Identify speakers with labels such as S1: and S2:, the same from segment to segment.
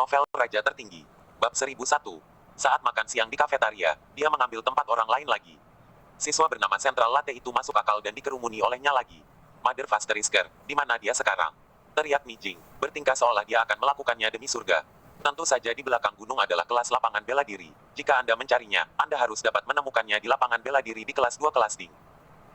S1: Novel Raja Tertinggi. Bab 1001. Saat makan siang di kafetaria, dia mengambil tempat orang lain lagi. Siswa bernama Central Latte itu masuk akal dan dikerumuni olehnya lagi. Mother Fasterisker, di mana dia sekarang? Teriak Mi Jing, bertingkah seolah dia akan melakukannya demi surga. Tentu saja di belakang gunung adalah kelas lapangan bela diri. Jika Anda mencarinya, Anda harus dapat menemukannya di lapangan bela diri di kelas 2 kelas ding.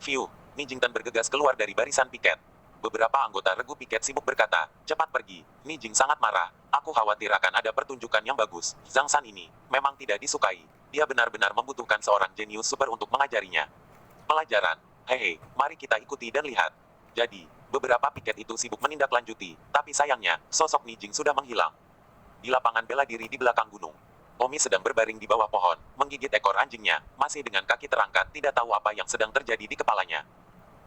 S1: View, Mi Jingten bergegas keluar dari barisan piket. Beberapa anggota regu piket sibuk berkata, cepat pergi. Mi Jing sangat marah. Aku khawatir akan ada pertunjukan yang bagus. Zhang San ini memang tidak disukai. Dia benar-benar membutuhkan seorang jenius super untuk mengajarinya. Pelajaran. Hehe, mari kita ikuti dan lihat. Jadi, beberapa piket itu sibuk menindaklanjuti, tapi sayangnya, sosok Mi Jing sudah menghilang. Di lapangan bela diri di belakang gunung, Omi sedang berbaring di bawah pohon, menggigit ekor anjingnya, masih dengan kaki terangkat tidak tahu apa yang sedang terjadi di kepalanya.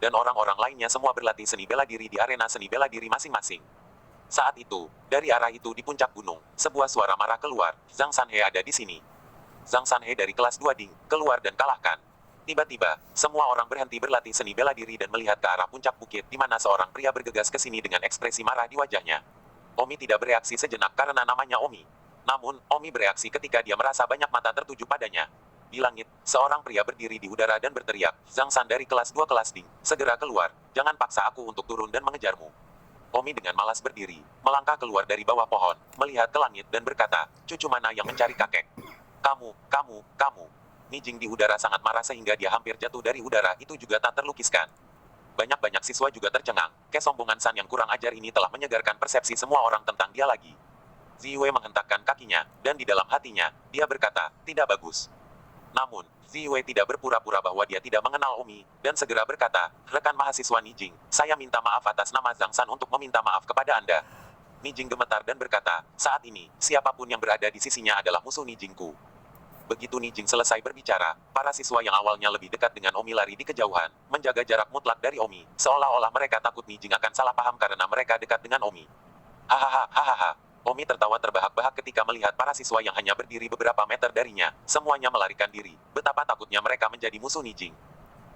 S1: Dan orang-orang lainnya semua berlatih seni bela diri di arena seni bela diri masing-masing. Saat itu, dari arah itu di puncak gunung, sebuah suara marah keluar, Zhang Sanhe ada di sini. Zhang Sanhe dari kelas 2 ding, keluar dan kalahkan. Tiba-tiba, semua orang berhenti berlatih seni bela diri dan melihat ke arah puncak bukit di mana seorang pria bergegas ke sini dengan ekspresi marah di wajahnya. Omi tidak bereaksi sejenak karena namanya Omi. Namun, Omi bereaksi ketika dia merasa banyak mata tertuju padanya. Di langit, seorang pria berdiri di udara dan berteriak, Zhang San dari kelas 2 kelas ding, segera keluar, jangan paksa aku untuk turun dan mengejarmu. Omi dengan malas berdiri, melangkah keluar dari bawah pohon, melihat ke langit dan berkata, cucu mana yang mencari kakek? Kamu. Mi Jing di udara sangat marah sehingga dia hampir jatuh dari udara itu juga tak terlukiskan. Banyak siswa juga tercengang, kesombongan San yang kurang ajar ini telah menyegarkan persepsi semua orang tentang dia lagi. Ziwei menghentakkan kakinya, dan di dalam hatinya, dia berkata, tidak bagus. Namun, Ziwei tidak berpura-pura bahwa dia tidak mengenal Omi, dan segera berkata, rekan mahasiswa Nijing, saya minta maaf atas nama Zhang San untuk meminta maaf kepada Anda. Nijing gemetar dan berkata, saat ini, siapapun yang berada di sisinya adalah musuh Nijingku. Begitu Nijing selesai berbicara, para siswa yang awalnya lebih dekat dengan Omi lari di kejauhan, menjaga jarak mutlak dari Omi, seolah-olah mereka takut Nijing akan salah paham karena mereka dekat dengan Omi. Hahaha. Omi tertawa terbahak-bahak ketika melihat para siswa yang hanya berdiri beberapa meter darinya, semuanya melarikan diri. Betapa takutnya mereka menjadi musuh Nijing.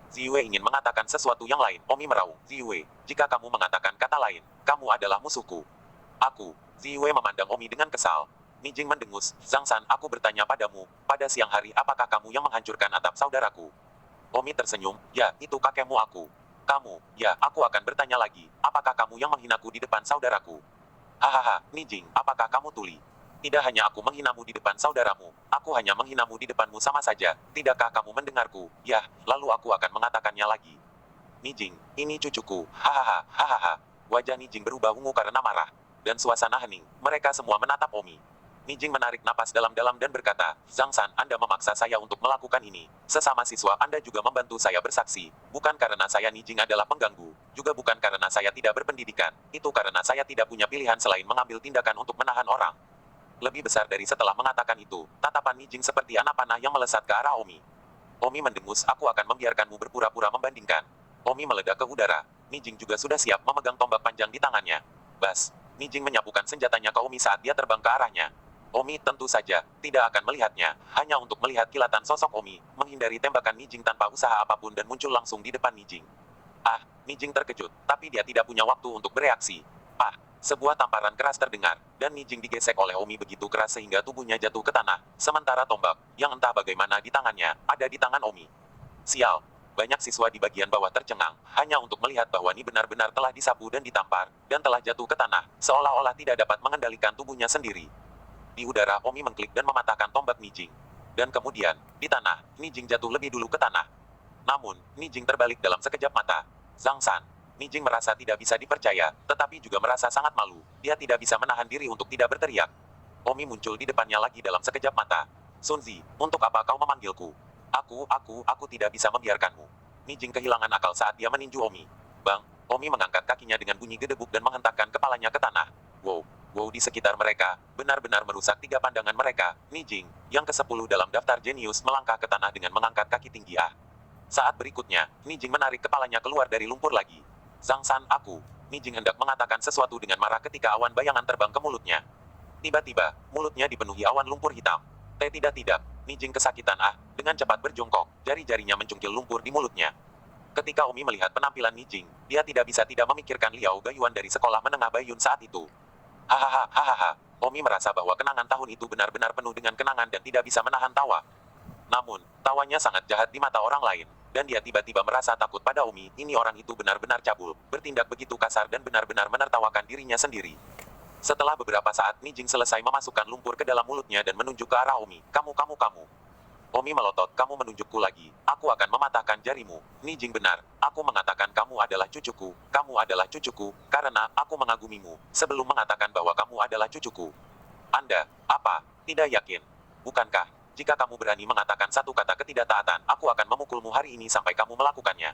S1: Ziwei ingin mengatakan sesuatu yang lain. Omi meraung, Ziwei, jika kamu mengatakan kata lain, kamu adalah musuhku. Aku. Ziwei memandang Omi dengan kesal. Nijing mendengus, Zhang San, aku bertanya padamu, pada siang hari apakah kamu yang menghancurkan atap saudaraku? Omi tersenyum, ya, itu kakekmu aku. Kamu, ya, aku akan bertanya lagi, apakah kamu yang menghinaku di depan saudaraku? Hahaha, Nijing, apakah kamu tuli? Tidak hanya aku menghinamu di depan saudaramu, aku hanya menghinamu di depanmu sama saja, tidakkah kamu mendengarku? Ya, lalu aku akan mengatakannya lagi. Nijing, ini cucuku, hahaha. Wajah Nijing berubah ungu karena marah. Dan suasana hening, mereka semua menatap Omi. Nijing menarik napas dalam-dalam dan berkata, Zhang San, Anda memaksa saya untuk melakukan ini. Sesama siswa Anda juga membantu saya bersaksi. Bukan karena saya Nijing adalah pengganggu. Juga bukan karena saya tidak berpendidikan. Itu karena saya tidak punya pilihan selain mengambil tindakan untuk menahan orang. Lebih besar dari setelah mengatakan itu, tatapan Nijing seperti anak panah yang melesat ke arah Omi. Omi mendengus, aku akan membiarkanmu berpura-pura membandingkan. Omi meledak ke udara. Nijing juga sudah siap memegang tombak panjang di tangannya. Bas. Nijing menyapukan senjatanya ke Omi saat dia terbang ke arahnya. Omi tentu saja tidak akan melihatnya, hanya untuk melihat kilatan sosok Omi, menghindari tembakan Nijing tanpa usaha apapun dan muncul langsung di depan Nijing. Nijing terkejut, tapi dia tidak punya waktu untuk bereaksi. Sebuah tamparan keras terdengar, dan Nijing digesek oleh Omi begitu keras sehingga tubuhnya jatuh ke tanah, sementara tombak, yang entah bagaimana di tangannya, ada di tangan Omi. Sial. Banyak siswa di bagian bawah tercengang, hanya untuk melihat bahwa Ni benar-benar telah disapu dan ditampar, dan telah jatuh ke tanah, seolah-olah tidak dapat mengendalikan tubuhnya sendiri. Di udara, Omi mengklik dan mematahkan tombak Nijing. Dan kemudian, di tanah, Nijing jatuh lebih dulu ke tanah. Namun, Nijing terbalik dalam sekejap mata. Zhang San. Nijing merasa tidak bisa dipercaya, tetapi juga merasa sangat malu. Dia tidak bisa menahan diri untuk tidak berteriak. Omi muncul di depannya lagi dalam sekejap mata. Sunzi, untuk apa kau memanggilku? Aku tidak bisa membiarkanmu. Nijing kehilangan akal saat dia meninju Omi. Bang, Omi mengangkat kakinya dengan bunyi gedebuk dan menghentakkan kepalanya ke tanah. Wow, di sekitar mereka, benar-benar merusak tiga pandangan mereka. Nijing, yang ke-10 dalam daftar jenius melangkah ke tanah dengan mengangkat kaki tinggi. Saat berikutnya, Nijing menarik kepalanya keluar dari lumpur lagi. Zhang San, aku. Nijing hendak mengatakan sesuatu dengan marah ketika awan bayangan terbang ke mulutnya. Tiba-tiba, mulutnya dipenuhi awan lumpur hitam. Tidak. Nijing kesakitan dengan cepat berjongkok, jari-jarinya mencungkil lumpur di mulutnya. Ketika Omi melihat penampilan Nijing, dia tidak bisa tidak memikirkan Liao Gaiyuan dari sekolah menengah Baiyun saat itu. Hahaha. Omi merasa bahwa kenangan tahun itu benar-benar penuh dengan kenangan dan tidak bisa menahan tawa. Namun, tawanya sangat jahat di mata orang lain, dan dia tiba-tiba merasa takut pada Omi. Ini orang itu benar-benar cabul, bertindak begitu kasar dan benar-benar menertawakan dirinya sendiri. Setelah beberapa saat, Nijing selesai memasukkan lumpur ke dalam mulutnya dan menunjuk ke arah Omi. Kamu. Omi melotot, kamu menunjukku lagi. Aku akan mematahkan jarimu. Nijing benar. Aku mengatakan kamu adalah cucuku. Kamu adalah cucuku, karena aku mengagumimu. Sebelum mengatakan bahwa kamu adalah cucuku. Anda, apa? Tidak yakin? Bukankah? Jika kamu berani mengatakan satu kata ketidaktaatan, aku akan memukulmu hari ini sampai kamu melakukannya.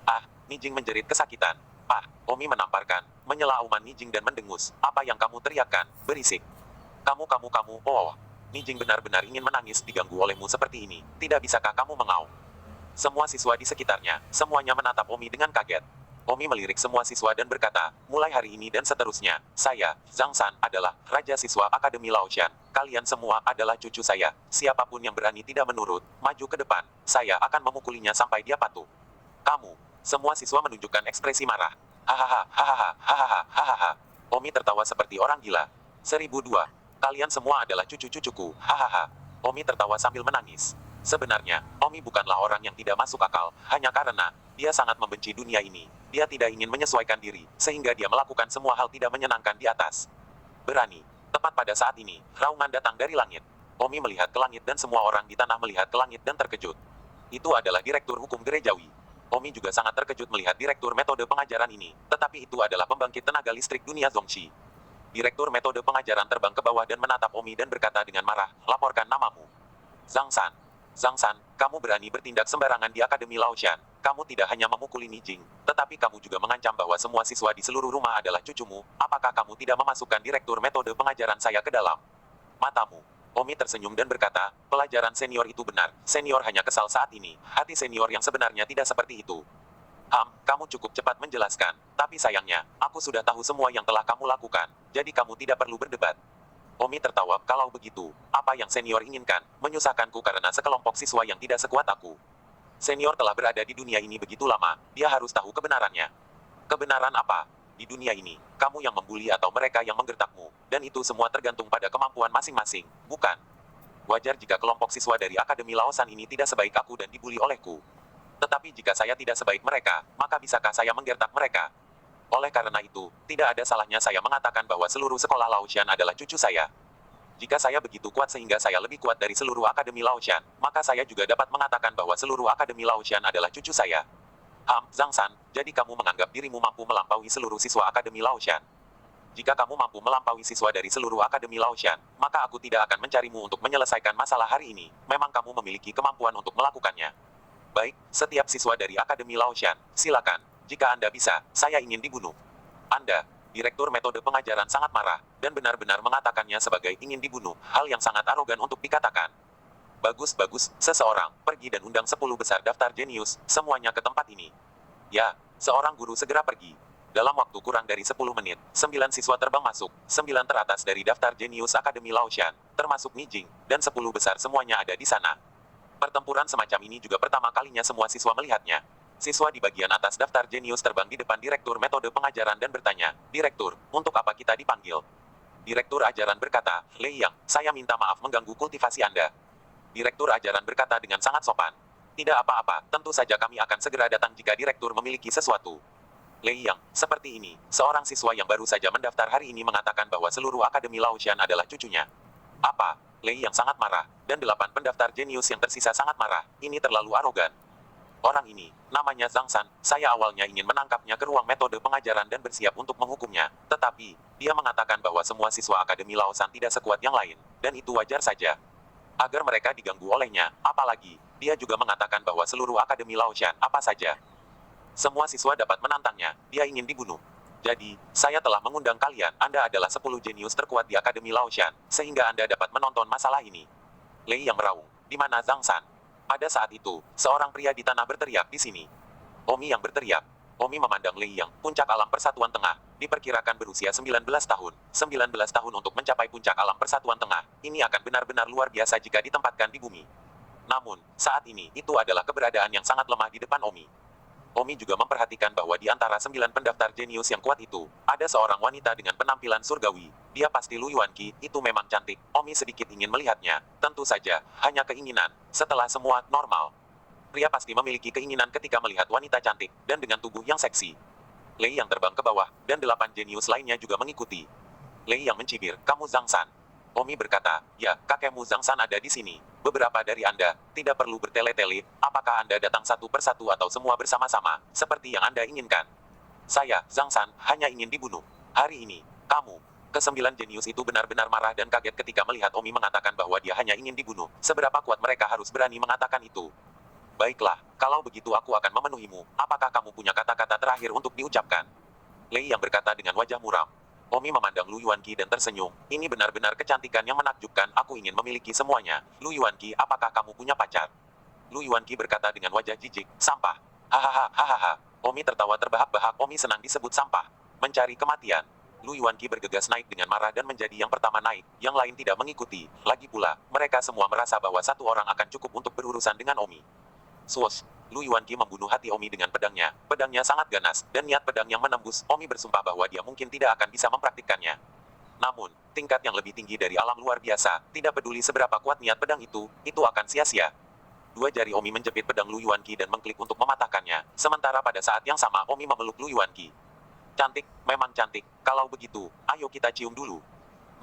S1: Ah, Nijing menjerit kesakitan. Ah, Omi menamparkan, menyela auman Nijing dan mendengus. Apa yang kamu teriakkan? Berisik. Kamu, oh. Nijing benar-benar ingin menangis diganggu olehmu seperti ini. Tidak bisakah kamu mengaum? Semua siswa di sekitarnya, semuanya menatap Omi dengan kaget. Omi melirik semua siswa dan berkata, mulai hari ini dan seterusnya, saya, Zhang San, adalah Raja Siswa Akademi Laotian. Kalian semua adalah cucu saya. Siapapun yang berani tidak menurut, maju ke depan. Saya akan memukulinya sampai dia patuh. Kamu. Semua siswa menunjukkan ekspresi marah. Hahaha. Omi tertawa seperti orang gila. 1002. Kalian semua adalah cucu-cucuku. Hahaha. Omi tertawa sambil menangis. Sebenarnya, Omi bukanlah orang yang tidak masuk akal, hanya karena dia sangat membenci dunia ini. Dia tidak ingin menyesuaikan diri, sehingga dia melakukan semua hal tidak menyenangkan di atas. Berani. Tepat pada saat ini, raungan datang dari langit. Omi melihat ke langit dan semua orang di tanah melihat ke langit dan terkejut. Itu adalah direktur hukum gerejawi. Omi juga sangat terkejut melihat direktur metode pengajaran ini, tetapi itu adalah pembangkit tenaga listrik dunia Zhongxi. Direktur metode pengajaran terbang ke bawah dan menatap Omi dan berkata dengan marah, laporkan namamu. Zhang San. Zhang San, kamu berani bertindak sembarangan di Akademi Laotian. Kamu tidak hanya memukuli Nijing, tetapi kamu juga mengancam bahwa semua siswa di seluruh rumah adalah cucumu. Apakah kamu tidak memasukkan direktur metode pengajaran saya ke dalam matamu? Omi tersenyum dan berkata, pelajaran senior itu benar. Senior hanya kesal saat ini. Hati senior yang sebenarnya tidak seperti itu. Kamu cukup cepat menjelaskan. Tapi sayangnya, aku sudah tahu semua yang telah kamu lakukan. Jadi kamu tidak perlu berdebat. Omi tertawa, kalau begitu, apa yang senior inginkan? Menyusahkanku karena sekelompok siswa yang tidak sekuat aku. Senior telah berada di dunia ini begitu lama, dia harus tahu kebenarannya. Kebenaran apa? Di dunia ini, kamu yang membuli atau mereka yang menggertakmu, dan itu semua tergantung pada kemampuan masing-masing, bukan? Wajar jika kelompok siswa dari Akademi Laosan ini tidak sebaik aku dan dibuli olehku. Tetapi jika saya tidak sebaik mereka, maka bisakah saya menggertak mereka? Oleh karena itu, tidak ada salahnya saya mengatakan bahwa seluruh sekolah Laotian adalah cucu saya. Jika saya begitu kuat sehingga saya lebih kuat dari seluruh Akademi Laotian, maka saya juga dapat mengatakan bahwa seluruh Akademi Laotian adalah cucu saya. Zhang San, jadi kamu menganggap dirimu mampu melampaui seluruh siswa Akademi Laotian. Jika kamu mampu melampaui siswa dari seluruh Akademi Laotian, maka aku tidak akan mencarimu untuk menyelesaikan masalah hari ini. Memang kamu memiliki kemampuan untuk melakukannya. Baik, setiap siswa dari Akademi Laotian, silakan. Jika Anda bisa, saya ingin dibunuh. Anda, direktur metode pengajaran sangat marah, dan benar-benar mengatakannya sebagai ingin dibunuh, hal yang sangat arogan untuk dikatakan. Bagus, seseorang, pergi dan undang 10 besar daftar jenius, semuanya ke tempat ini. Ya, seorang guru segera pergi. Dalam waktu kurang dari 10 menit, 9 siswa terbang masuk, 9 teratas dari daftar jenius Akademi Laotian, termasuk Nijing, dan 10 besar semuanya ada di sana. Pertempuran semacam ini juga pertama kalinya semua siswa melihatnya. Siswa di bagian atas daftar jenius terbang di depan direktur metode pengajaran dan bertanya, Direktur, untuk apa kita dipanggil? Direktur ajaran berkata, Lei Yang, saya minta maaf mengganggu kultivasi Anda. Direktur ajaran berkata dengan sangat sopan. Tidak apa-apa, tentu saja kami akan segera datang jika direktur memiliki sesuatu. Lei Yang, seperti ini, seorang siswa yang baru saja mendaftar hari ini mengatakan bahwa seluruh Akademi Laotian adalah cucunya. Apa? Lei Yang sangat marah, dan 8 pendaftar jenius yang tersisa sangat marah. Ini terlalu arogan. Orang ini, namanya Zhang San, saya awalnya ingin menangkapnya ke ruang metode pengajaran dan bersiap untuk menghukumnya. Tetapi, dia mengatakan bahwa semua siswa Akademi Laosan tidak sekuat yang lain, dan itu wajar saja. Agar mereka diganggu olehnya, apalagi, dia juga mengatakan bahwa seluruh Akademi Laotian, apa saja. Semua siswa dapat menantangnya, dia ingin dibunuh. Jadi, saya telah mengundang kalian, Anda adalah 10 jenius terkuat di Akademi Laotian, sehingga Anda dapat menonton masalah ini. Lei Yang meraung, di mana Zhang San? Pada saat itu, seorang pria di tanah berteriak di sini. Omi yang berteriak. Omi memandang Lei Yang, puncak alam persatuan tengah, diperkirakan berusia 19 tahun. 19 tahun untuk mencapai puncak alam persatuan tengah, ini akan benar-benar luar biasa jika ditempatkan di bumi. Namun, saat ini, itu adalah keberadaan yang sangat lemah di depan Omi. Omi juga memperhatikan bahwa di antara 9 pendaftar jenius yang kuat itu, ada seorang wanita dengan penampilan surgawi. Dia pasti Lu Yuanqi, itu memang cantik. Omi sedikit ingin melihatnya. Tentu saja, hanya keinginan. Setelah semua normal. Pria pasti memiliki keinginan ketika melihat wanita cantik, dan dengan tubuh yang seksi. Lei yang terbang ke bawah, dan 8 jenius lainnya juga mengikuti. Lei yang mencibir, kamu Zhang San. Omi berkata, ya, kakekmu Zhang San ada di sini. Beberapa dari Anda, tidak perlu bertele-tele, apakah Anda datang satu persatu atau semua bersama-sama, seperti yang Anda inginkan. Saya, Zhang San, hanya ingin dibunuh. Hari ini, kamu. Kesembilan jenius itu benar-benar marah dan kaget ketika melihat Omi mengatakan bahwa dia hanya ingin dibunuh. Seberapa kuat mereka harus berani mengatakan itu? Baiklah, kalau begitu aku akan memenuhimu. Apakah kamu punya kata-kata terakhir untuk diucapkan? Lei yang berkata dengan wajah muram. Omi memandang Lu Yuanqi dan tersenyum. Ini benar-benar kecantikan yang menakjubkan. Aku ingin memiliki semuanya. Lu Yuanqi, apakah kamu punya pacar? Lu Yuanqi berkata dengan wajah jijik. Sampah. Hahaha, hahaha. Omi tertawa terbahak-bahak. Omi senang disebut sampah. Mencari kematian. Lu Yuanqi bergegas naik dengan marah dan menjadi yang pertama naik. Yang lain tidak mengikuti. Lagi pula, mereka semua merasa bahwa satu orang akan cukup untuk berurusan dengan Omi. Swoosh. Lu Yuanqi membunuh hati Omi dengan pedangnya. Pedangnya sangat ganas, dan niat pedang yang menembus. Omi bersumpah bahwa dia mungkin tidak akan bisa mempraktikkannya. Namun, tingkat yang lebih tinggi dari alam luar biasa, tidak peduli seberapa kuat niat pedang itu akan sia-sia. Dua jari Omi menjepit pedang Lu Yuanqi dan mengklik untuk mematahkannya. Sementara pada saat yang sama Omi memeluk Lu Yuanqi. Cantik, memang cantik. Kalau begitu, ayo kita cium dulu.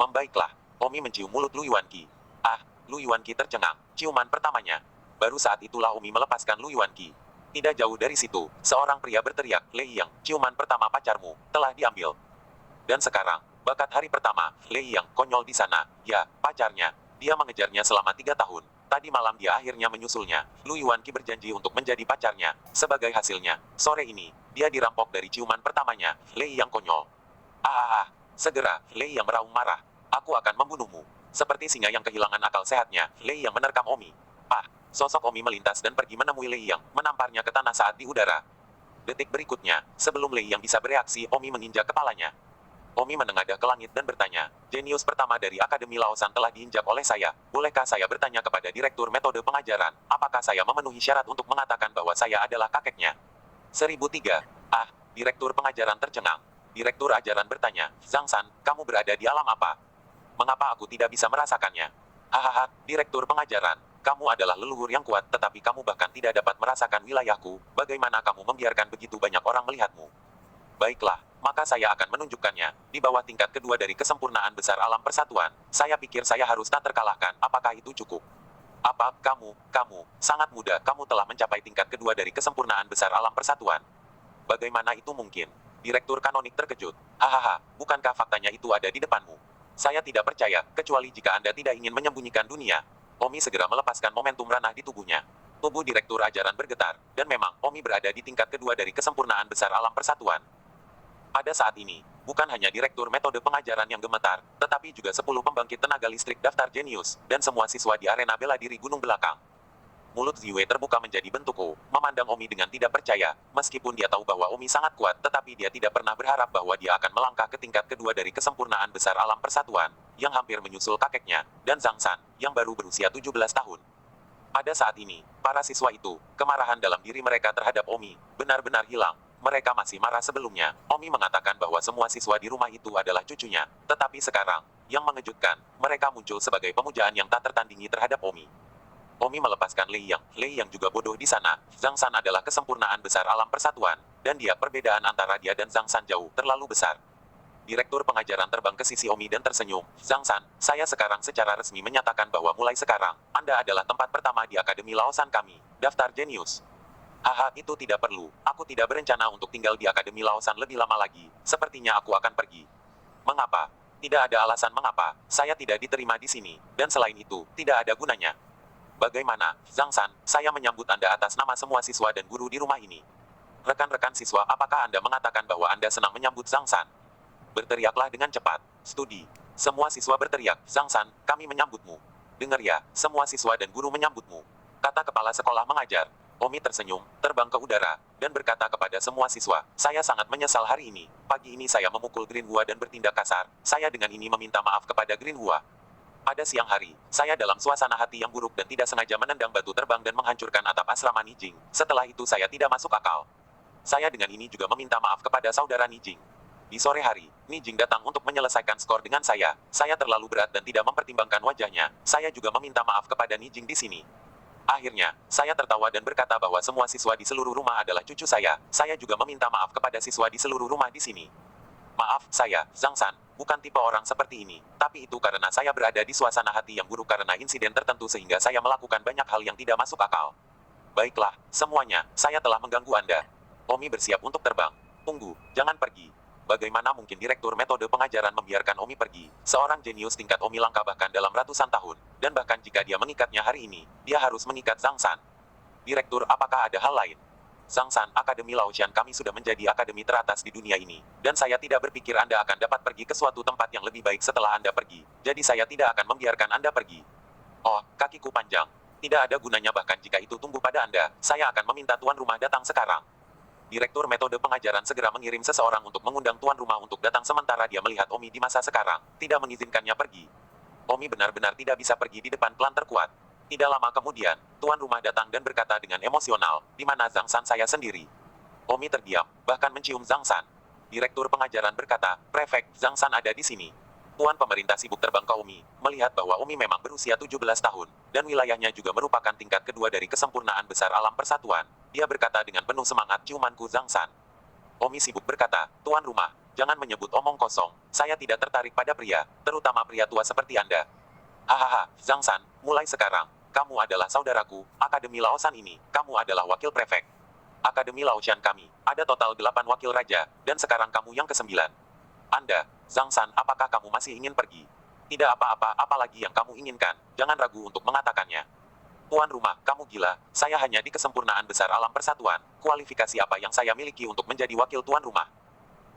S1: Membaiklah. Omi mencium mulut Lu Yuanqi. Ah, Lu Yuanqi tercengang. Ciuman pertamanya. Baru saat itulah Omi melepaskan Lu Yuanqi. Tidak jauh dari situ, seorang pria berteriak, Lei Yang, ciuman pertama pacarmu, telah diambil. Dan sekarang, bakat hari pertama, Lei Yang, konyol di sana, ya, pacarnya. Dia mengejarnya selama 3 tahun. Tadi malam dia akhirnya menyusulnya. Lu Yuanqi berjanji untuk menjadi pacarnya. Sebagai hasilnya, sore ini, dia dirampok dari ciuman pertamanya, Lei Yang konyol. Segera, Lei Yang meraung marah. Aku akan membunuhmu. Seperti singa yang kehilangan akal sehatnya, Lei Yang menerkam Omi. Sosok Omi melintas dan pergi menemui Lei Yang, menamparnya ke tanah saat di udara. Detik berikutnya, sebelum Lei Yang bisa bereaksi, Omi menginjak kepalanya. Omi menengadah ke langit dan bertanya, jenius pertama dari Akademi Laosan telah diinjak oleh saya. Bolehkah saya bertanya kepada Direktur Metode Pengajaran, apakah saya memenuhi syarat untuk mengatakan bahwa saya adalah kakeknya? 1003. Direktur Pengajaran tercengang. Direktur Ajaran bertanya, Zhang San, kamu berada di alam apa? Mengapa aku tidak bisa merasakannya? Hahaha, Direktur Pengajaran. Kamu adalah leluhur yang kuat, tetapi kamu bahkan tidak dapat merasakan wilayahku. Bagaimana kamu membiarkan begitu banyak orang melihatmu? Baiklah, maka saya akan menunjukkannya. Di bawah tingkat kedua dari kesempurnaan besar alam persatuan, saya pikir saya harus tak terkalahkan. Apakah itu cukup? Apa, kamu, sangat muda, kamu telah mencapai tingkat kedua dari kesempurnaan besar alam persatuan. Bagaimana itu mungkin? Direktur Kanonik terkejut. Hahaha, bukankah faktanya itu ada di depanmu? Saya tidak percaya, kecuali jika Anda tidak ingin menyembunyikan dunia. Omi segera melepaskan momentum ranah di tubuhnya. Tubuh Direktur Ajaran bergetar, dan memang, Omi berada di tingkat kedua dari kesempurnaan besar alam persatuan. Pada saat ini, bukan hanya Direktur Metode Pengajaran yang gemetar, tetapi juga 10 pembangkit tenaga listrik daftar jenius, dan semua siswa di arena bela diri gunung belakang. Mulut Ziwei terbuka menjadi bentuk O, memandang Omi dengan tidak percaya, meskipun dia tahu bahwa Omi sangat kuat, tetapi dia tidak pernah berharap bahwa dia akan melangkah ke tingkat kedua dari kesempurnaan besar alam persatuan, yang hampir menyusul kakeknya, dan Zhang San, yang baru berusia 17 tahun. Pada saat ini, para siswa itu, kemarahan dalam diri mereka terhadap Omi, benar-benar hilang. Mereka masih marah sebelumnya. Omi mengatakan bahwa semua siswa di rumah itu adalah cucunya, tetapi sekarang, yang mengejutkan, mereka muncul sebagai pemujaan yang tak tertandingi terhadap Omi. Omi melepaskan Lei Yang juga bodoh di sana. Zhang San adalah kesempurnaan besar alam persatuan, dan dia perbedaan antara dia dan Zhang San jauh terlalu besar. Direktur Pengajaran terbang ke sisi Omi dan tersenyum. Zhang San, saya sekarang secara resmi menyatakan bahwa mulai sekarang, Anda adalah tempat pertama di Akademi Laosan kami. Daftar jenius. Itu tidak perlu. Aku tidak berencana untuk tinggal di Akademi Laosan lebih lama lagi. Sepertinya aku akan pergi. Mengapa? Tidak ada alasan mengapa. Saya tidak diterima di sini. Dan selain itu, tidak ada gunanya. Bagaimana, Zhang San, saya menyambut Anda atas nama semua siswa dan guru di rumah ini. Rekan-rekan siswa, apakah Anda mengatakan bahwa Anda senang menyambut Zhang San? Berteriaklah dengan cepat. Studi. Semua siswa berteriak, Zhang San, kami menyambutmu. Dengar ya, semua siswa dan guru menyambutmu. Kata kepala sekolah mengajar. Omi tersenyum, terbang ke udara, dan berkata kepada semua siswa, saya sangat menyesal hari ini. Pagi ini saya memukul Green Hua dan bertindak kasar. Saya dengan ini meminta maaf kepada Green Hua. Pada siang hari, saya dalam suasana hati yang buruk dan tidak sengaja menendang batu terbang dan menghancurkan atap asrama Nijing. Setelah itu saya tidak masuk akal. Saya dengan ini juga meminta maaf kepada saudara Nijing. Di sore hari, Ni Jing datang untuk menyelesaikan skor dengan saya. Saya terlalu berat dan tidak mempertimbangkan wajahnya. Saya juga meminta maaf kepada Ni Jing di sini. Akhirnya, saya tertawa dan berkata bahwa semua siswa di seluruh rumah adalah cucu saya. Saya juga meminta maaf kepada siswa di seluruh rumah di sini. Maaf, saya, Zhang San, bukan tipe orang seperti ini. Tapi itu karena saya berada di suasana hati yang buruk karena insiden tertentu sehingga saya melakukan banyak hal yang tidak masuk akal. Baiklah, semuanya, saya telah mengganggu Anda. Omi bersiap untuk terbang. Tunggu, jangan pergi. Bagaimana mungkin Direktur Metode Pengajaran membiarkan Omi pergi? Seorang jenius tingkat Omi langka bahkan dalam ratusan tahun. Dan bahkan jika dia mengikatnya hari ini, dia harus mengikat Zhang San. Direktur, apakah ada hal lain? Zhang San, Akademi Laotian kami sudah menjadi akademi teratas di dunia ini. Dan saya tidak berpikir Anda akan dapat pergi ke suatu tempat yang lebih baik setelah Anda pergi. Jadi saya tidak akan membiarkan Anda pergi. Oh, kakiku panjang. Tidak ada gunanya bahkan jika itu tumbuh pada Anda. Saya akan meminta tuan rumah datang sekarang. Direktur Metode Pengajaran segera mengirim seseorang untuk mengundang tuan rumah untuk datang sementara dia melihat Omi di masa sekarang, tidak mengizinkannya pergi. Omi benar-benar tidak bisa pergi di depan klan terkuat. Tidak lama kemudian, tuan rumah datang dan berkata dengan emosional, di mana Zhang San saya sendiri. Omi terdiam, bahkan mencium Zhang San. Direktur Pengajaran berkata, Prefek, Zhang San ada di sini. Tuan pemerintah sibuk terbang ke Omi, melihat bahwa Omi memang berusia 17 tahun, dan wilayahnya juga merupakan tingkat kedua dari kesempurnaan besar alam persatuan. Dia berkata dengan penuh semangat ciumanku Zhang San. Omi sibuk berkata, Tuan rumah, jangan menyebut omong kosong, saya tidak tertarik pada pria, terutama pria tua seperti Anda. Hahaha, Zhang San, mulai sekarang, kamu adalah saudaraku, Akademi Laosan ini, kamu adalah wakil prefek. Akademi Laotian kami, ada total 8 wakil raja, dan sekarang kamu yang ke-9. Anda, Zhang San, apakah kamu masih ingin pergi? Tidak apa-apa, apalagi yang kamu inginkan, jangan ragu untuk mengatakannya. Tuan rumah, kamu gila, saya hanya di kesempurnaan besar alam persatuan, kualifikasi apa yang saya miliki untuk menjadi wakil tuan rumah?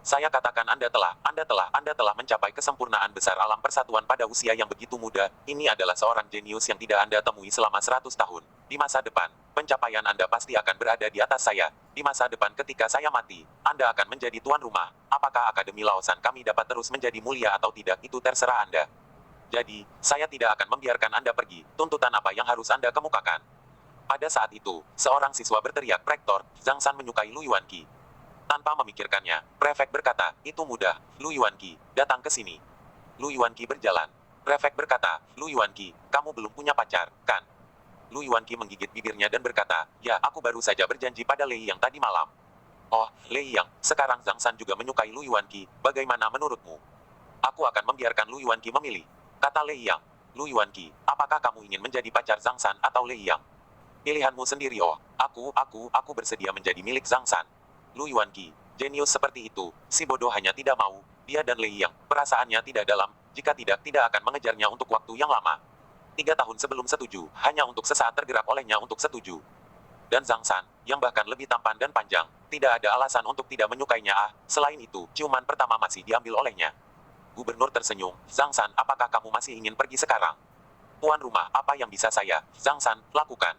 S1: Saya katakan Anda telah mencapai kesempurnaan besar alam persatuan pada usia yang begitu muda, ini adalah seorang jenius yang tidak Anda temui selama 100 tahun. Di masa depan, pencapaian Anda pasti akan berada di atas saya. Di masa depan ketika saya mati, Anda akan menjadi tuan rumah. Apakah Akademi Laosan kami dapat terus menjadi mulia atau tidak, itu terserah Anda. Jadi, saya tidak akan membiarkan Anda pergi. Tuntutan apa yang harus Anda kemukakan? Pada saat itu, seorang siswa berteriak, Rektor, Zhang San menyukai Lu Yuanqi. Tanpa memikirkannya, prefek berkata, itu mudah, Lu Yuanqi, datang ke sini. Lu Yuanqi berjalan. Prefek berkata, Lu Yuanqi, kamu belum punya pacar, kan? Lu Yuanqi menggigit bibirnya dan berkata, ya, aku baru saja berjanji pada Lei Yang tadi malam. Oh, Lei Yang, sekarang Zhang San juga menyukai Lu Yuanqi, bagaimana menurutmu? Aku akan membiarkan Lu Yuanqi memilih. Kata Lei Yang. Lu Yuanqi, apakah kamu ingin menjadi pacar Zhang San atau Lei Yang? Pilihanmu sendiri. Oh, aku bersedia menjadi milik Zhang San. Lu Yuanqi, jenius seperti itu, si bodoh hanya tidak mau, dia dan Lei Yang, perasaannya tidak dalam, jika tidak akan mengejarnya untuk waktu yang lama. 3 tahun sebelum setuju, hanya untuk sesaat tergerak olehnya untuk setuju. Dan Zhang San, yang bahkan lebih tampan dan panjang, tidak ada alasan untuk tidak menyukainya. Selain itu, ciuman pertama masih diambil olehnya. Gubernur tersenyum, Zhang San, apakah kamu masih ingin pergi sekarang? Tuan rumah, apa yang bisa saya, Zhang San, lakukan?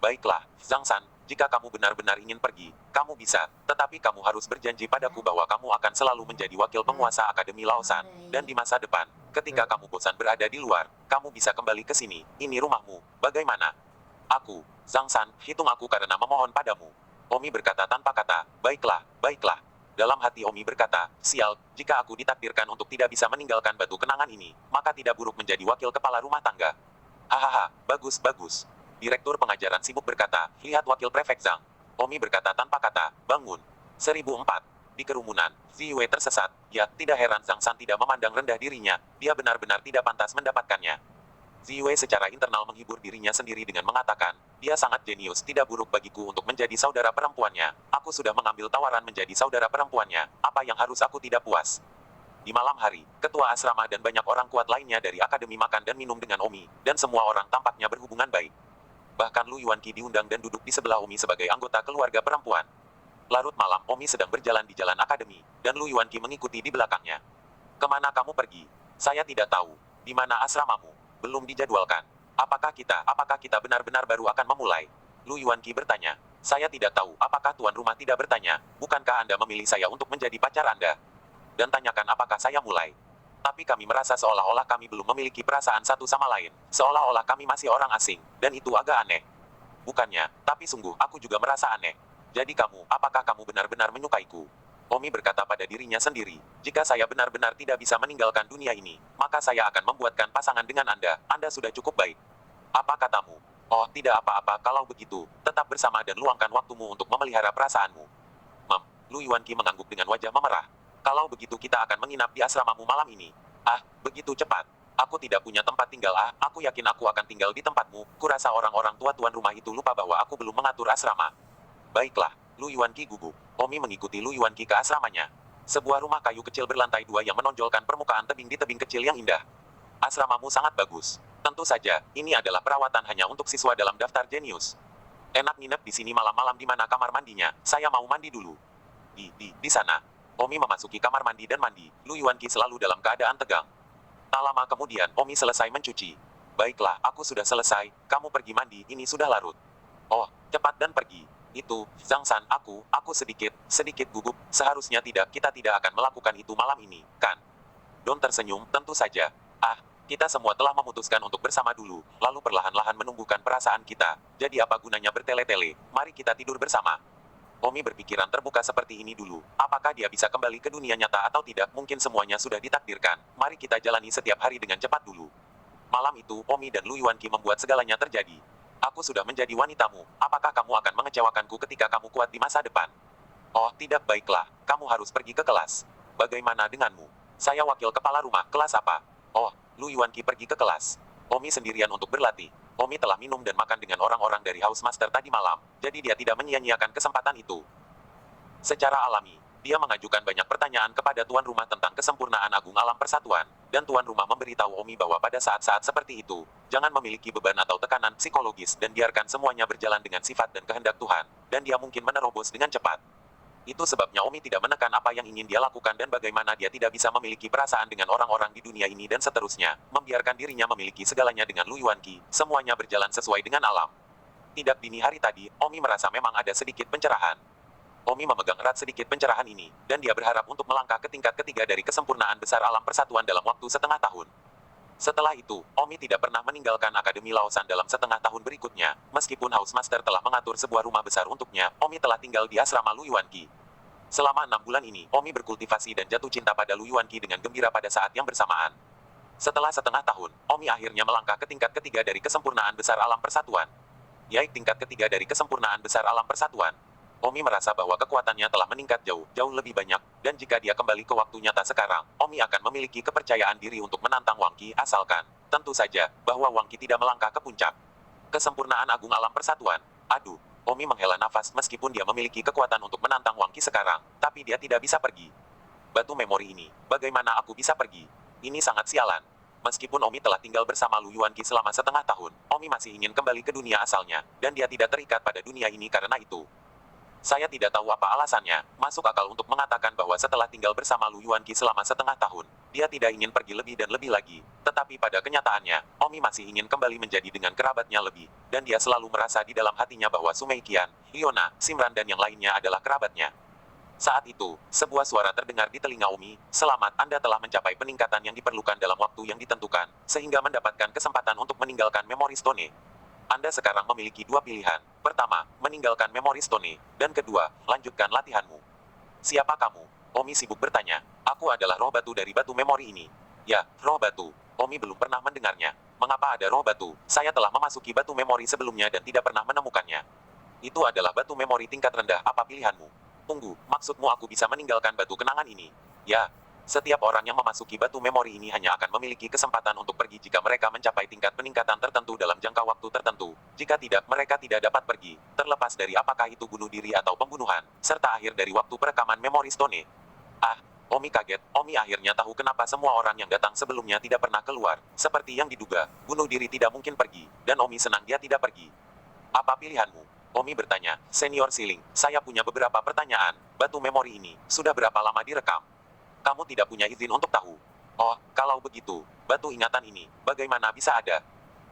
S1: Baiklah, Zhang San, jika kamu benar-benar ingin pergi, kamu bisa, tetapi kamu harus berjanji padaku bahwa kamu akan selalu menjadi wakil penguasa Akademi Laosan, dan di masa depan, ketika kamu bosan berada di luar, kamu bisa kembali ke sini, ini rumahmu, bagaimana? Aku, Zhang San, hitung aku karena memohon padamu. Omi berkata tanpa kata, baiklah. Dalam hati Omi berkata, sial, jika aku ditakdirkan untuk tidak bisa meninggalkan batu kenangan ini, maka tidak buruk menjadi wakil kepala rumah tangga. Hahaha, bagus. Direktur Pengajaran sibuk berkata, lihat wakil prefek Zhang. Omi berkata tanpa kata, bangun. 1004. Di kerumunan, Ziwei tersesat. Ya, tidak heran Zhang San tidak memandang rendah dirinya, dia benar-benar tidak pantas mendapatkannya. Ziwei secara internal menghibur dirinya sendiri dengan mengatakan, dia sangat jenius, tidak buruk bagiku untuk menjadi saudara perempuannya. Aku sudah mengambil tawaran menjadi saudara perempuannya, apa yang harus aku tidak puas? Di malam hari, ketua asrama dan banyak orang kuat lainnya dari akademi makan dan minum dengan Omi, dan semua orang tampaknya berhubungan baik. Bahkan Lu Yuanqi diundang dan duduk di sebelah Omi sebagai anggota keluarga perempuan. Larut malam, Omi sedang berjalan di jalan akademi, dan Lu Yuanqi mengikuti di belakangnya. Kemana kamu pergi? Saya tidak tahu. Di mana asramamu? Belum dijadwalkan. Apakah kita benar-benar baru akan memulai? Lu Yuanqi bertanya. Saya tidak tahu, apakah tuan rumah tidak bertanya, bukankah Anda memilih saya untuk menjadi pacar Anda? Dan tanyakan apakah saya mulai? Tapi kami merasa seolah-olah kami belum memiliki perasaan satu sama lain, seolah-olah kami masih orang asing, dan itu agak aneh. Bukannya, tapi sungguh, aku juga merasa aneh. Jadi apakah kamu benar-benar menyukaiku? Omi berkata pada dirinya sendiri, jika saya benar-benar tidak bisa meninggalkan dunia ini, maka saya akan membuatkan pasangan dengan Anda. Anda sudah cukup baik. Apa katamu? Oh, tidak apa-apa kalau begitu. Tetap bersama dan luangkan waktumu untuk memelihara perasaanmu. Lu Yuanqi mengangguk dengan wajah memerah. Kalau begitu kita akan menginap di asramamu malam ini. Ah, begitu cepat. Aku tidak punya tempat tinggal. Aku yakin aku akan tinggal di tempatmu. Kurasa orang-orang tua tuan rumah itu lupa bahwa aku belum mengatur asrama. Baiklah, Lu Yuanqi gugup. Omi mengikuti Lu Yuanqi ke asramanya. Sebuah rumah kayu kecil berlantai 2 yang menonjolkan permukaan tebing di tebing kecil yang indah. Asramamu sangat bagus. Tentu saja, ini adalah perawatan hanya untuk siswa dalam daftar jenius. Enak nginep di sini malam-malam di mana kamar mandinya. Saya mau mandi dulu. Di sana. Omi memasuki kamar mandi dan mandi. Lu Yuanqi selalu dalam keadaan tegang. Tak lama kemudian, Omi selesai mencuci. Baiklah, aku sudah selesai. Kamu pergi mandi, ini sudah larut. Oh, cepat dan pergi. Itu, Zhang San, aku sedikit gugup. Seharusnya kita tidak akan melakukan itu malam ini, kan? Don tersenyum, tentu saja. Kita semua telah memutuskan untuk bersama dulu, lalu perlahan-lahan menumbuhkan perasaan kita. Jadi apa gunanya bertele-tele? Mari kita tidur bersama. Omi berpikiran terbuka seperti ini dulu. Apakah dia bisa kembali ke dunia nyata atau tidak? Mungkin semuanya sudah ditakdirkan. Mari kita jalani setiap hari dengan cepat dulu. Malam itu, Omi dan Lu Yuanqi membuat segalanya terjadi. Aku sudah menjadi wanitamu. Apakah kamu akan mengecewakanku ketika kamu kuat di masa depan? Oh, tidak, baiklah. Kamu harus pergi ke kelas. Bagaimana denganmu? Saya wakil kepala rumah. Kelas apa? Oh, Lu Yuanqi pergi ke kelas. Omi sendirian untuk berlatih. Omi telah minum dan makan dengan orang-orang dari House Master tadi malam, jadi dia tidak menyia-nyiakan kesempatan itu. Secara alami, dia mengajukan banyak pertanyaan kepada tuan rumah tentang kesempurnaan agung alam persatuan, dan tuan rumah memberitahu Omi bahwa pada saat-saat seperti itu, jangan memiliki beban atau tekanan psikologis dan biarkan semuanya berjalan dengan sifat dan kehendak Tuhan, dan dia mungkin menerobos dengan cepat. Itu sebabnya Omi tidak menekan apa yang ingin dia lakukan dan bagaimana dia tidak bisa memiliki perasaan dengan orang-orang di dunia ini dan seterusnya, membiarkan dirinya memiliki segalanya dengan Lu Yuanqi, semuanya berjalan sesuai dengan alam. Tidak dini hari tadi, Omi merasa memang ada sedikit pencerahan. Omi memegang erat sedikit pencerahan ini, dan dia berharap untuk melangkah ke tingkat ketiga dari kesempurnaan besar alam persatuan dalam waktu setengah tahun. Setelah itu, Omi tidak pernah meninggalkan Akademi Laosan dalam setengah tahun berikutnya. Meskipun House Master telah mengatur sebuah rumah besar untuknya, Omi telah tinggal di asrama Lu Yuanqi. Selama 6 bulan ini, Omi berkultivasi dan jatuh cinta pada Lu Yuanqi dengan gembira pada saat yang bersamaan. Setelah setengah tahun, Omi akhirnya melangkah ke tingkat ketiga dari kesempurnaan besar alam persatuan. Yaitu tingkat ketiga dari kesempurnaan besar alam persatuan. Omi merasa bahwa kekuatannya telah meningkat jauh lebih banyak, dan jika dia kembali ke waktu nyata sekarang, Omi akan memiliki kepercayaan diri untuk menantang Wang Qi asalkan, tentu saja, bahwa Wang Qi tidak melangkah ke puncak. Kesempurnaan agung alam persatuan. Aduh, Omi menghela nafas meskipun dia memiliki kekuatan untuk menantang Wang Qi sekarang, tapi dia tidak bisa pergi. Batu memori ini, bagaimana aku bisa pergi? Ini sangat sialan. Meskipun Omi telah tinggal bersama Lu Yuanqi selama setengah tahun, Omi masih ingin kembali ke dunia asalnya, dan dia tidak terikat pada dunia ini karena itu. Saya tidak tahu apa alasannya, masuk akal untuk mengatakan bahwa setelah tinggal bersama Lu Yuanqi selama setengah tahun, dia tidak ingin pergi lebih dan lebih lagi. Tetapi pada kenyataannya, Omi masih ingin kembali menjadi dengan kerabatnya lebih, dan dia selalu merasa di dalam hatinya bahwa Sumei Qian, Liona, Simran dan yang lainnya adalah kerabatnya. Saat itu, sebuah suara terdengar di telinga Omi, "Selamat, Anda telah mencapai peningkatan yang diperlukan dalam waktu yang ditentukan, sehingga mendapatkan kesempatan untuk meninggalkan Memory Stone. Anda sekarang memiliki dua pilihan. Pertama, meninggalkan Memory Stone, dan kedua, lanjutkan latihanmu." "Siapa kamu?" Omi sibuk bertanya. "Aku adalah roh batu dari batu memori ini." "Ya, roh batu." Omi belum pernah mendengarnya. "Mengapa ada roh batu? Saya telah memasuki batu memori sebelumnya dan tidak pernah menemukannya." "Itu adalah batu memori tingkat rendah. Apa pilihanmu?" "Tunggu, maksudmu aku bisa meninggalkan batu kenangan ini?" "Ya." Setiap orang yang memasuki batu memori ini hanya akan memiliki kesempatan untuk pergi jika mereka mencapai tingkat peningkatan tertentu dalam jangka waktu tertentu. Jika tidak, mereka tidak dapat pergi, terlepas dari apakah itu bunuh diri atau pembunuhan, serta akhir dari waktu perekaman Memory Stone. Omi kaget. Omi akhirnya tahu kenapa semua orang yang datang sebelumnya tidak pernah keluar. Seperti yang diduga, bunuh diri tidak mungkin pergi, dan Omi senang dia tidak pergi. "Apa pilihanmu?" Omi bertanya. "Senior Siling, saya punya beberapa pertanyaan. Batu memori ini, sudah berapa lama direkam?" "Kamu tidak punya izin untuk tahu." "Oh, kalau begitu, batu ingatan ini, bagaimana bisa ada?"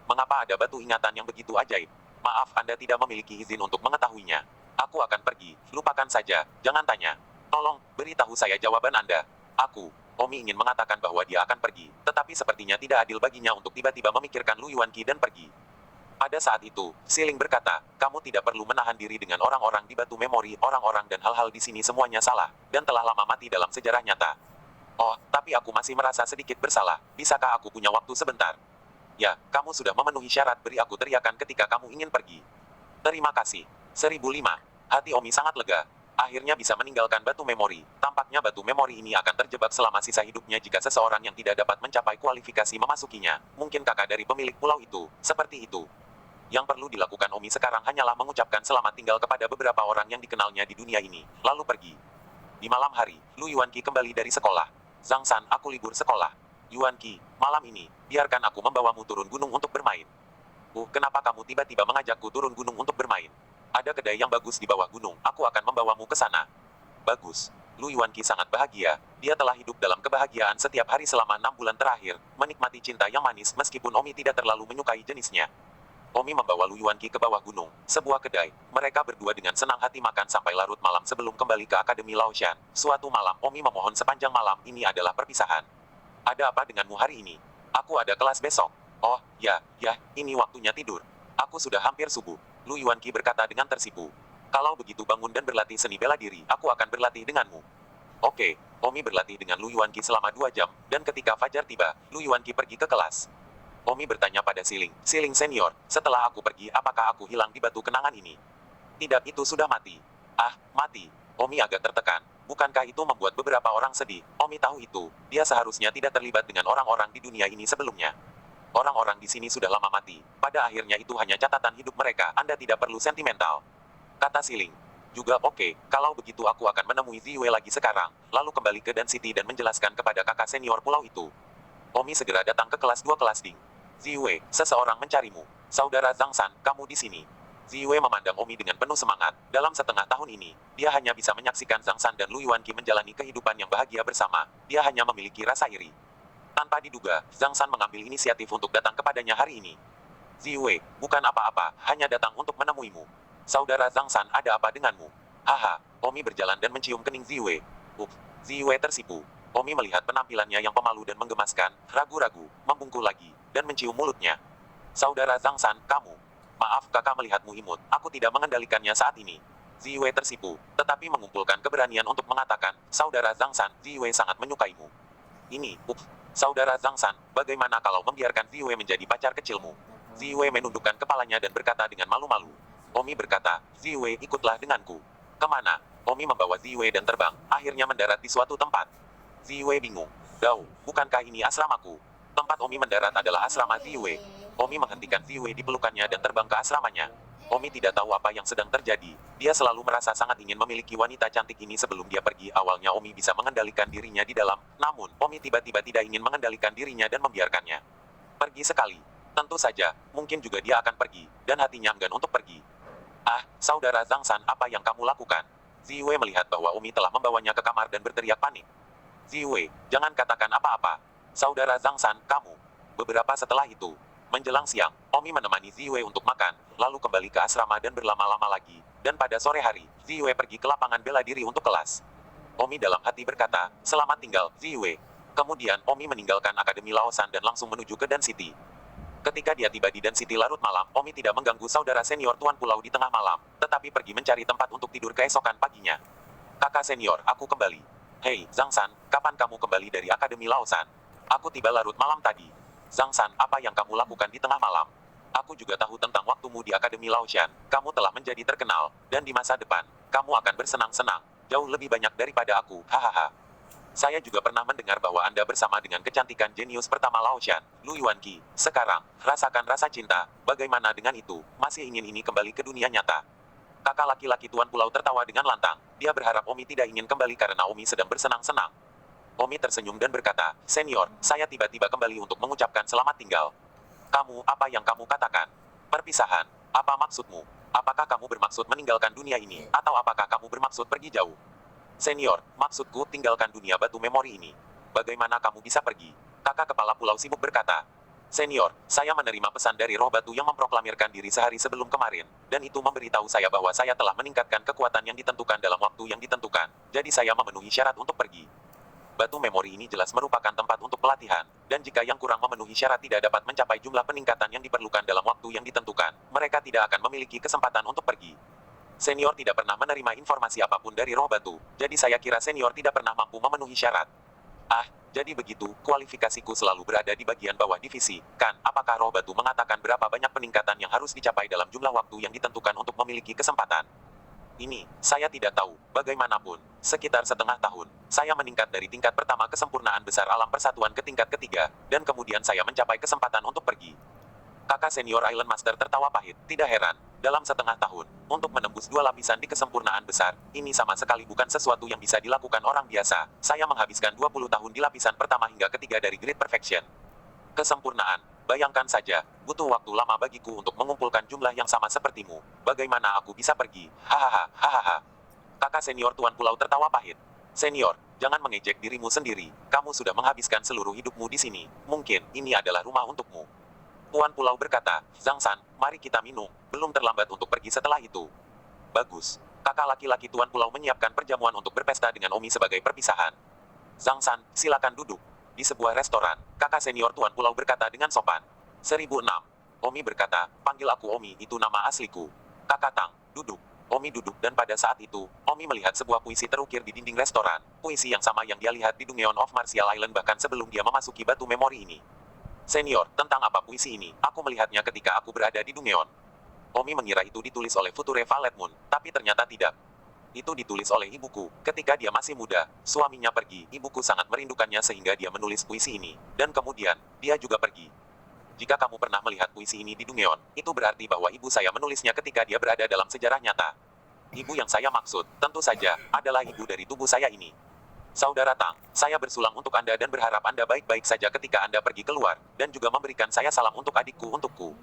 S1: "Mengapa ada batu ingatan yang begitu ajaib?" "Maaf, Anda tidak memiliki izin untuk mengetahuinya." "Aku akan pergi, lupakan saja, jangan tanya. Tolong, beritahu saya jawaban Anda." Omi ingin mengatakan bahwa dia akan pergi, tetapi sepertinya tidak adil baginya untuk tiba-tiba memikirkan Lu Yuanqi dan pergi. Pada saat itu, Siling berkata, kamu tidak perlu menahan diri dengan orang-orang di batu memori, orang-orang dan hal-hal di sini semuanya salah, dan telah lama mati dalam sejarah nyata. Oh, tapi aku masih merasa sedikit bersalah, bisakah aku punya waktu sebentar? Ya, kamu sudah memenuhi syarat, beri aku teriakan ketika kamu ingin pergi. Terima kasih. 1005. Hati Omi sangat lega. Akhirnya bisa meninggalkan batu memori. Tampaknya batu memori ini akan terjebak selama sisa hidupnya jika seseorang yang tidak dapat mencapai kualifikasi memasukinya. Mungkin kakak dari pemilik pulau itu, seperti itu. Yang perlu dilakukan Omi sekarang hanyalah mengucapkan selamat tinggal kepada beberapa orang yang dikenalnya di dunia ini, lalu pergi. Di malam hari, Lu Yuanqi kembali dari sekolah. Zhang San, aku libur sekolah. Yuanqi, malam ini, biarkan aku membawamu turun gunung untuk bermain. Kenapa kamu tiba-tiba mengajakku turun gunung untuk bermain? Ada kedai yang bagus di bawah gunung, aku akan membawamu ke sana. Bagus. Lu Yuanqi sangat bahagia, dia telah hidup dalam kebahagiaan setiap hari selama 6 bulan terakhir, menikmati cinta yang manis meskipun Omi tidak terlalu menyukai jenisnya. Omi membawa Lu Yuanqi ke bawah gunung, sebuah kedai. Mereka berdua dengan senang hati makan sampai larut malam sebelum kembali ke Akademi Laoshan. Suatu malam, Omi memohon sepanjang malam, ini adalah perpisahan. Ada apa denganmu hari ini? Aku ada kelas besok. Oh, ya, ini waktunya tidur. Aku sudah hampir subuh. Lu Yuanqi berkata dengan tersipu. Kalau begitu bangun dan berlatih seni bela diri, aku akan berlatih denganmu. Oke, Omi berlatih dengan Lu Yuanqi selama 2 jam, dan ketika fajar tiba, Lu Yuanqi pergi ke kelas. Omi bertanya pada Siling senior, setelah aku pergi apakah aku hilang di batu kenangan ini? Tidak, itu sudah mati. Ah, mati. Omi agak tertekan. Bukankah itu membuat beberapa orang sedih? Omi tahu itu, dia seharusnya tidak terlibat dengan orang-orang di dunia ini sebelumnya. Orang-orang di sini sudah lama mati. Pada akhirnya itu hanya catatan hidup mereka, Anda tidak perlu sentimental. Kata Siling. Juga oke, kalau begitu aku akan menemui Ziwei lagi sekarang, lalu kembali ke Dan City dan menjelaskan kepada kakak senior pulau itu. Omi segera datang ke kelas 2 kelas Ding. Ziwei, seseorang mencarimu. Saudara Zhang San, kamu di sini. Ziwei memandang Omi dengan penuh semangat. Dalam setengah tahun ini, dia hanya bisa menyaksikan Zhang San dan Lu Yuanqi menjalani kehidupan yang bahagia bersama. Dia hanya memiliki rasa iri. Tanpa diduga, Zhang San mengambil inisiatif untuk datang kepadanya hari ini. Ziwei, bukan apa-apa, hanya datang untuk menemuimu. Saudara Zhang San, ada apa denganmu? Haha, Omi berjalan dan mencium kening Ziwei. Ziwei tersipu. Omi melihat penampilannya yang pemalu dan menggemaskan, ragu-ragu, membungkuk lagi, dan mencium mulutnya. Saudara Zhang San, kamu. Maaf kakak melihatmu imut, aku tidak mengendalikannya saat ini. Ziwei tersipu, tetapi mengumpulkan keberanian untuk mengatakan, Saudara Zhang San, Ziwei sangat menyukaimu. Ini, Saudara Zhang San, bagaimana kalau membiarkan Ziwei menjadi pacar kecilmu? Ziwei menundukkan kepalanya dan berkata dengan malu-malu. Omi berkata, Ziwei ikutlah denganku. Kemana? Omi membawa Ziwei dan terbang, akhirnya mendarat di suatu tempat. Ziwei bingung. Gau, bukankah ini asramaku? Tempat Omi mendarat adalah asrama Ziwei. Omi menghentikan Ziwei di pelukannya dan terbang ke asramanya. Omi tidak tahu apa yang sedang terjadi. Dia selalu merasa sangat ingin memiliki wanita cantik ini sebelum dia pergi. Awalnya Omi bisa mengendalikan dirinya di dalam, namun Omi tiba-tiba tidak ingin mengendalikan dirinya dan membiarkannya pergi sekali. Tentu saja, mungkin juga dia akan pergi, dan hatinya enggan untuk pergi. Ah, Saudara Zhang San, apa yang kamu lakukan? Ziwei melihat bahwa Omi telah membawanya ke kamar dan berteriak panik. Ziwei, jangan katakan apa-apa. Saudara Zhang San, kamu. Beberapa setelah itu, menjelang siang, Omi menemani Ziwei untuk makan, lalu kembali ke asrama dan berlama-lama lagi. Dan pada sore hari, Ziwei pergi ke lapangan bela diri untuk kelas. Omi dalam hati berkata, selamat tinggal, Ziwei. Kemudian, Omi meninggalkan Akademi Laosan dan langsung menuju ke Dan City. Ketika dia tiba di Dan City larut malam, Omi tidak mengganggu saudara senior Tuan Pulau di tengah malam, tetapi pergi mencari tempat untuk tidur keesokan paginya. Kakak senior, aku kembali. Hei, Zhang San, kapan kamu kembali dari Akademi Laosan? Aku tiba larut malam tadi. Zhang San, apa yang kamu lakukan di tengah malam? Aku juga tahu tentang waktumu di Akademi Laoshan. Kamu telah menjadi terkenal, dan di masa depan, kamu akan bersenang-senang, jauh lebih banyak daripada aku, hahaha. Saya juga pernah mendengar bahwa Anda bersama dengan kecantikan jenius pertama Laoshan, Lu Yuanqi. Sekarang, rasakan rasa cinta, bagaimana dengan itu, masih ingin ini kembali ke dunia nyata? Kakak laki-laki Tuan Pulau tertawa dengan lantang, dia berharap Omi tidak ingin kembali karena Omi sedang bersenang-senang. Omi tersenyum dan berkata, senior, saya tiba-tiba kembali untuk mengucapkan selamat tinggal. Kamu, apa yang kamu katakan? Perpisahan, apa maksudmu? Apakah kamu bermaksud meninggalkan dunia ini, atau apakah kamu bermaksud pergi jauh? Senior, maksudku tinggalkan dunia batu memori ini. Bagaimana kamu bisa pergi? Kakak kepala pulau sibuk berkata. Senior, saya menerima pesan dari roh batu yang memproklamirkan diri sehari sebelum kemarin, dan itu memberitahu saya bahwa saya telah meningkatkan kekuatan yang ditentukan dalam waktu yang ditentukan, jadi saya memenuhi syarat untuk pergi. Batu memori ini jelas merupakan tempat untuk pelatihan, dan jika yang kurang memenuhi syarat tidak dapat mencapai jumlah peningkatan yang diperlukan dalam waktu yang ditentukan, mereka tidak akan memiliki kesempatan untuk pergi. Senior tidak pernah menerima informasi apapun dari roh batu, jadi saya kira senior tidak pernah mampu memenuhi syarat. Ah, jadi begitu, kualifikasiku selalu berada di bagian bawah divisi, kan? Apakah roh batu mengatakan berapa banyak peningkatan yang harus dicapai dalam jumlah waktu yang ditentukan untuk memiliki kesempatan? Ini, saya tidak tahu. Bagaimanapun, sekitar setengah tahun, saya meningkat dari tingkat pertama kesempurnaan besar alam persatuan ke tingkat ketiga, dan kemudian saya mencapai kesempatan untuk pergi. Kakak senior Island Master tertawa pahit, tidak heran. Dalam setengah tahun, untuk menembus 2 lapisan di kesempurnaan besar, ini sama sekali bukan sesuatu yang bisa dilakukan orang biasa. Saya menghabiskan 20 tahun di lapisan pertama hingga ketiga dari Great Perfection. Kesempurnaan. Bayangkan saja, butuh waktu lama bagiku untuk mengumpulkan jumlah yang sama sepertimu. Bagaimana aku bisa pergi? Hahaha, hahaha. Kakak senior Tuan Pulau tertawa pahit. Senior, jangan mengejek dirimu sendiri. Kamu sudah menghabiskan seluruh hidupmu di sini. Mungkin, ini adalah rumah untukmu. Tuan Pulau berkata, Zhang San, mari kita minum. Belum terlambat untuk pergi setelah itu. Bagus. Kakak laki-laki Tuan Pulau menyiapkan perjamuan untuk berpesta dengan Omi sebagai perpisahan. Zhang San, silakan duduk. Di sebuah restoran, kakak senior Tuan Pulau berkata dengan sopan. 1006. Omi berkata, panggil aku Omi, itu nama asliku. Kakak Tang, duduk. Omi duduk dan pada saat itu, Omi melihat sebuah puisi terukir di dinding restoran. Puisi yang sama yang dia lihat di Dungeon of Martial Island bahkan sebelum dia memasuki batu memori ini. Senior, tentang apa puisi ini? Aku melihatnya ketika aku berada di Dungeon. Omi mengira itu ditulis oleh Future Violet Moon, tapi ternyata tidak. Itu ditulis oleh ibuku. Ketika dia masih muda, suaminya pergi. Ibuku sangat merindukannya sehingga dia menulis puisi ini. Dan kemudian, dia juga pergi. Jika kamu pernah melihat puisi ini di Dungeon, itu berarti bahwa ibu saya menulisnya ketika dia berada dalam sejarah nyata. Ibu yang saya maksud, tentu saja, adalah ibu dari tubuh saya ini. Saudara Tang, saya bersulang untuk Anda dan berharap Anda baik-baik saja ketika Anda pergi keluar, dan juga memberikan saya salam untuk adikku untukku.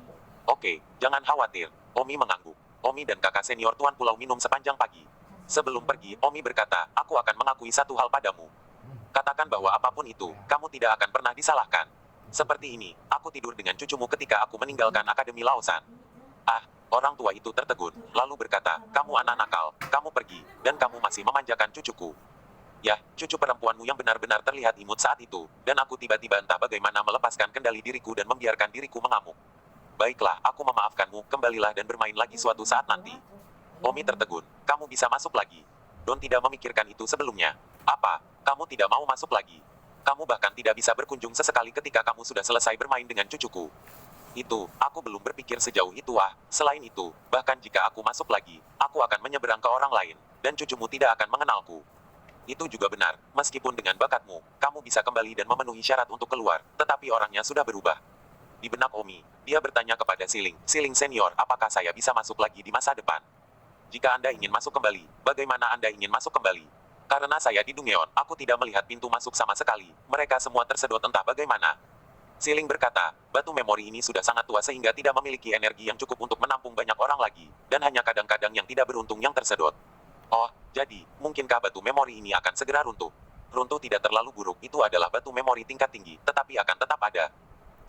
S1: Oke, jangan khawatir. Omi mengangguk. Omi dan kakak senior Tuan Pulau minum sepanjang pagi. Sebelum pergi, Omi berkata, aku akan mengakui satu hal padamu. Katakan bahwa apapun itu, kamu tidak akan pernah disalahkan. Seperti ini, aku tidur dengan cucumu ketika aku meninggalkan Akademi Laosan. Ah, orang tua itu tertegun, lalu berkata, kamu anak nakal, kamu pergi, dan kamu masih memanjakan cucuku. Ya, cucu perempuanmu yang benar-benar terlihat imut saat itu, dan aku tiba-tiba entah bagaimana melepaskan kendali diriku dan membiarkan diriku mengamuk. Baiklah, aku memaafkanmu, kembalilah dan bermain lagi suatu saat nanti. Omi tertegun, kamu bisa masuk lagi. Don tidak memikirkan itu sebelumnya. Apa, kamu tidak mau masuk lagi? Kamu bahkan tidak bisa berkunjung sesekali ketika kamu sudah selesai bermain dengan cucuku. Itu, aku belum berpikir sejauh itu ah. Selain itu, bahkan jika aku masuk lagi, aku akan menyeberang ke orang lain, dan cucumu tidak akan mengenalku. Itu juga benar, meskipun dengan bakatmu, kamu bisa kembali dan memenuhi syarat untuk keluar, tetapi orangnya sudah berubah. Di benak Omi, dia bertanya kepada Siling senior, apakah saya bisa masuk lagi di masa depan? Jika Anda ingin masuk kembali, bagaimana Anda ingin masuk kembali? Karena saya di Dungeon, aku tidak melihat pintu masuk sama sekali. Mereka semua tersedot entah bagaimana. Siling berkata, batu memori ini sudah sangat tua sehingga tidak memiliki energi yang cukup untuk menampung banyak orang lagi, dan hanya kadang-kadang yang tidak beruntung yang tersedot. Oh, jadi, mungkinkah batu memori ini akan segera runtuh? Runtuh tidak terlalu buruk, itu adalah batu memori tingkat tinggi, tetapi akan tetap ada.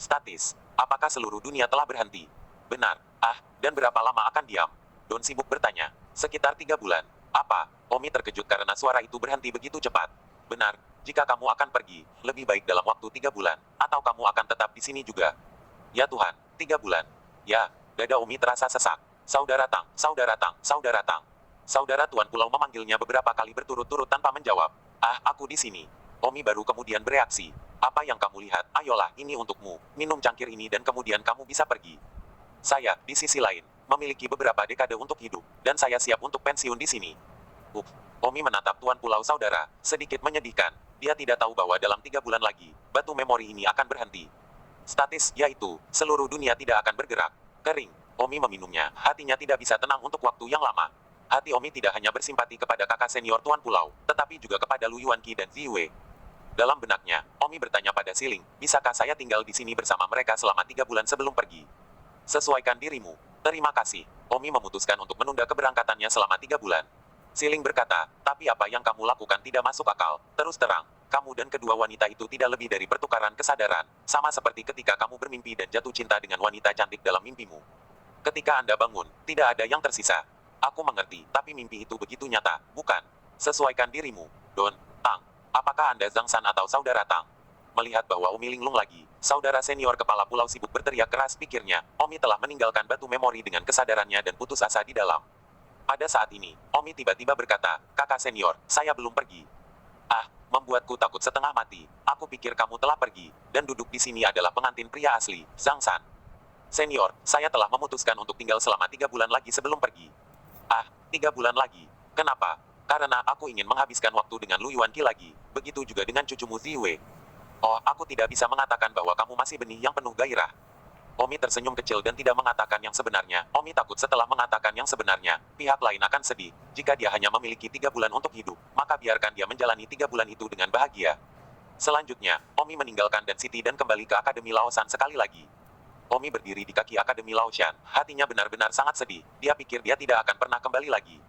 S1: Statis, apakah seluruh dunia telah berhenti? Benar, dan berapa lama akan diam? Don sibuk bertanya. Sekitar 3 bulan. Apa? Omi terkejut karena suara itu berhenti begitu cepat. Benar, jika kamu akan pergi, lebih baik dalam waktu 3 bulan, atau kamu akan tetap di sini juga. Ya Tuhan, 3 bulan. Ya, dada Omi terasa sesak. Saudara Tang, saudara Tang, saudara Tang. Saudara Tuan Pulau memanggilnya beberapa kali berturut-turut tanpa menjawab. Aku di sini. Omi baru kemudian bereaksi. Apa yang kamu lihat? Ayolah, ini untukmu. Minum cangkir ini dan kemudian kamu bisa pergi. Saya, di sisi lain, memiliki beberapa dekade untuk hidup, dan saya siap untuk pensiun di sini. Omi menatap Tuan Pulau Saudara, sedikit menyedihkan. Dia tidak tahu bahwa dalam 3 bulan lagi, batu memori ini akan berhenti. Statis, yaitu, seluruh dunia tidak akan bergerak. Kering. Omi meminumnya, hatinya tidak bisa tenang untuk waktu yang lama. Hati Omi tidak hanya bersimpati kepada kakak senior Tuan Pulau, tetapi juga kepada Lu Yuanqi dan Ziwei. Dalam benaknya, Omi bertanya pada Siling, bisakah saya tinggal di sini bersama mereka selama 3 bulan sebelum pergi? Sesuaikan dirimu. Terima kasih. Omi memutuskan untuk menunda keberangkatannya selama 3 bulan. Siling berkata, tapi apa yang kamu lakukan tidak masuk akal. Terus terang, kamu dan kedua wanita itu tidak lebih dari pertukaran kesadaran, sama seperti ketika kamu bermimpi dan jatuh cinta dengan wanita cantik dalam mimpimu. Ketika Anda bangun, tidak ada yang tersisa. Aku mengerti, tapi mimpi itu begitu nyata, bukan? Sesuaikan dirimu, Don, Tang. Apakah Anda Zhang San atau saudara Tang? Melihat bahwa Omi linglung lagi, saudara senior kepala pulau sibuk berteriak keras, pikirnya, Omi telah meninggalkan batu memori dengan kesadarannya dan putus asa di dalam. Pada saat ini, Omi tiba-tiba berkata, kakak senior, saya belum pergi. Ah, membuatku takut setengah mati. Aku pikir kamu telah pergi, dan duduk di sini adalah pengantin pria asli, Zhang San. Senior, saya telah memutuskan untuk tinggal selama 3 bulan lagi sebelum pergi. Ah, 3 bulan lagi. Kenapa? Karena aku ingin menghabiskan waktu dengan Lu Yuanqi lagi. Begitu juga dengan cucumu Ziwei. Oh, aku tidak bisa mengatakan bahwa kamu masih benih yang penuh gairah. Omi tersenyum kecil dan tidak mengatakan yang sebenarnya. Omi takut setelah mengatakan yang sebenarnya, pihak lain akan sedih. Jika dia hanya memiliki 3 bulan untuk hidup, maka biarkan dia menjalani 3 bulan itu dengan bahagia. Selanjutnya, Omi meninggalkan Dan City dan kembali ke Akademi Laosan sekali lagi. Omi berdiri di kaki Akademi Laoshan. Hatinya benar-benar sangat sedih. Dia pikir dia tidak akan pernah kembali lagi.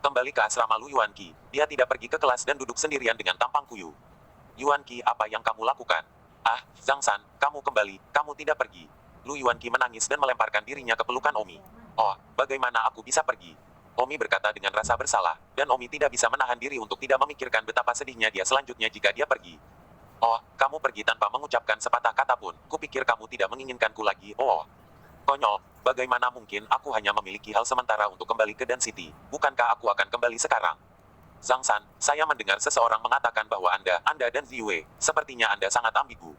S1: Kembali ke asrama Lu Yuanqi, dia tidak pergi ke kelas dan duduk sendirian dengan tampang kuyu. Yuanqi, apa yang kamu lakukan? Ah, Zhang San, kamu kembali, kamu tidak pergi. Lu Yuanqi menangis dan melemparkan dirinya ke pelukan Omi. Oh, bagaimana aku bisa pergi? Omi berkata dengan rasa bersalah, dan Omi tidak bisa menahan diri untuk tidak memikirkan betapa sedihnya dia selanjutnya jika dia pergi. Oh, kamu pergi tanpa mengucapkan sepatah kata pun, kupikir kamu tidak menginginkanku lagi, oh. Konyol, bagaimana mungkin aku hanya memiliki hal sementara untuk kembali ke Dan City, bukankah aku akan kembali sekarang? Zhang San, saya mendengar seseorang mengatakan bahwa Anda dan Ziwei, sepertinya Anda sangat ambigu.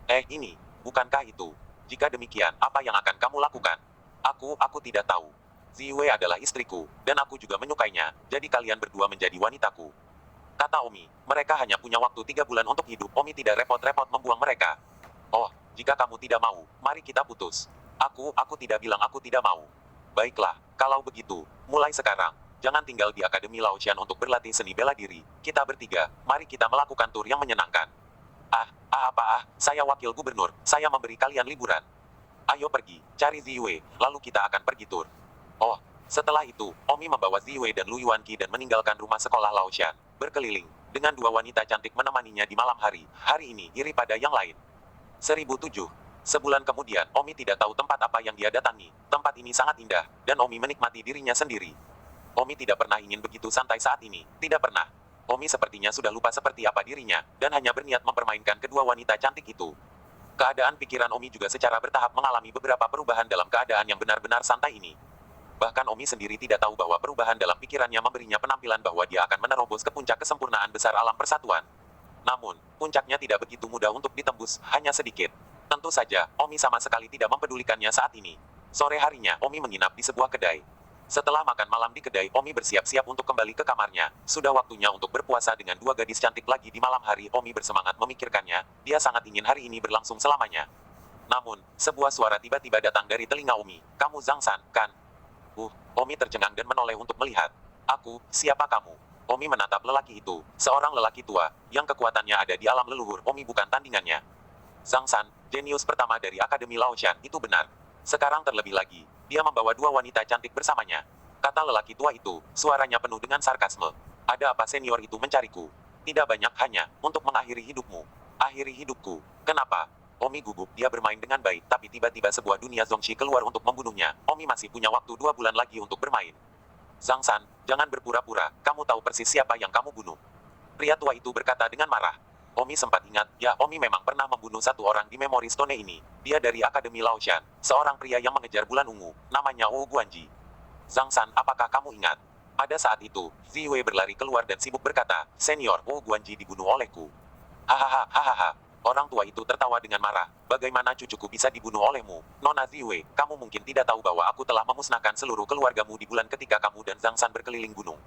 S1: Ini, bukankah itu? Jika demikian, apa yang akan kamu lakukan? Aku tidak tahu. Ziwei adalah istriku, dan aku juga menyukainya, jadi kalian berdua menjadi wanitaku. Kata Omi, mereka hanya punya waktu 3 bulan untuk hidup. Omi tidak repot-repot membuang mereka. Oh, jika kamu tidak mau, mari kita putus. Aku tidak bilang aku tidak mau. Baiklah, kalau begitu, mulai sekarang, jangan tinggal di Akademi Laotian untuk berlatih seni bela diri. Kita bertiga, mari kita melakukan tur yang menyenangkan. Saya wakil gubernur, saya memberi kalian liburan. Ayo pergi, cari Ziwei, lalu kita akan pergi tur. Oh, setelah itu, Omi membawa Ziwei dan Lu Yuanqi dan meninggalkan rumah sekolah Laotian, berkeliling, dengan 2 wanita cantik menemaninya di malam hari. Hari ini iri pada yang lain. 1007. Sebulan kemudian, Omi tidak tahu tempat apa yang dia datangi. Tempat ini sangat indah, dan Omi menikmati dirinya sendiri. Omi tidak pernah ingin begitu santai saat ini, tidak pernah. Omi sepertinya sudah lupa seperti apa dirinya, dan hanya berniat mempermainkan kedua wanita cantik itu. Keadaan pikiran Omi juga secara bertahap mengalami beberapa perubahan dalam keadaan yang benar-benar santai ini. Bahkan Omi sendiri tidak tahu bahwa perubahan dalam pikirannya memberinya penampilan bahwa dia akan menerobos ke puncak kesempurnaan besar alam persatuan. Namun, puncaknya tidak begitu mudah untuk ditembus, hanya sedikit. Tentu saja, Omi sama sekali tidak mempedulikannya saat ini. Sore harinya, Omi menginap di sebuah kedai. Setelah makan malam di kedai, Omi bersiap-siap untuk kembali ke kamarnya. Sudah waktunya untuk berpuasa dengan 2 gadis cantik lagi di malam hari. Omi bersemangat memikirkannya, dia sangat ingin hari ini berlangsung selamanya. Namun, sebuah suara tiba-tiba datang dari telinga Omi. Kamu Zhang San, kan? Omi tercengang dan menoleh untuk melihat. Siapa kamu? Omi menatap lelaki itu, seorang lelaki tua, yang kekuatannya ada di alam leluhur. Omi bukan tandingannya. Zhang San, jenius pertama dari Akademi Laotian, itu benar. Sekarang terlebih lagi, dia membawa 2 wanita cantik bersamanya. Kata lelaki tua itu, suaranya penuh dengan sarkasme. Ada apa senior itu mencariku? Tidak banyak, hanya untuk mengakhiri hidupmu. Akhiri hidupku. Kenapa? Omi gugup, dia bermain dengan baik, tapi tiba-tiba sebuah dunia Zongqi keluar untuk membunuhnya. Omi masih punya waktu 2 bulan lagi untuk bermain. Zhang San, jangan berpura-pura, kamu tahu persis siapa yang kamu bunuh. Pria tua itu berkata dengan marah. Omi sempat ingat, ya Omi memang pernah membunuh 1 orang di Memori Stone ini. Dia dari Akademi Laotian, seorang pria yang mengejar bulan ungu, namanya Wu Guanji. Zhang San, apakah kamu ingat? Pada saat itu, Ziwei berlari keluar dan sibuk berkata, senior, Wu Guanji dibunuh olehku. Hahaha. Orang tua itu tertawa dengan marah. Bagaimana cucuku bisa dibunuh olehmu? Nona Ziwei, kamu mungkin tidak tahu bahwa aku telah memusnahkan seluruh keluargamu di bulan ketika kamu dan Zhang San berkeliling gunung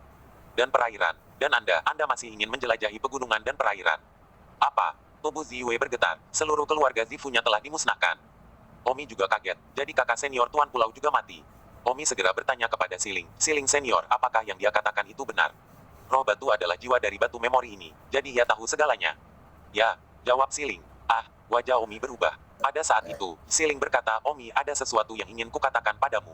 S1: dan perairan. Dan Anda masih ingin menjelajahi pegunungan dan perairan. Apa? Tubuh Ziwei bergetar. Seluruh keluarga Zifunya telah dimusnahkan. Omi juga kaget. Jadi kakak senior Tuan Pulau juga mati. Omi segera bertanya kepada Siling. Siling senior, apakah yang dia katakan itu benar? Roh batu adalah jiwa dari batu memori ini. Jadi ia tahu segalanya. Ya, jawab Siling. Wajah Omi berubah. Pada saat itu, Siling berkata, Omi, ada sesuatu yang ingin kukatakan padamu.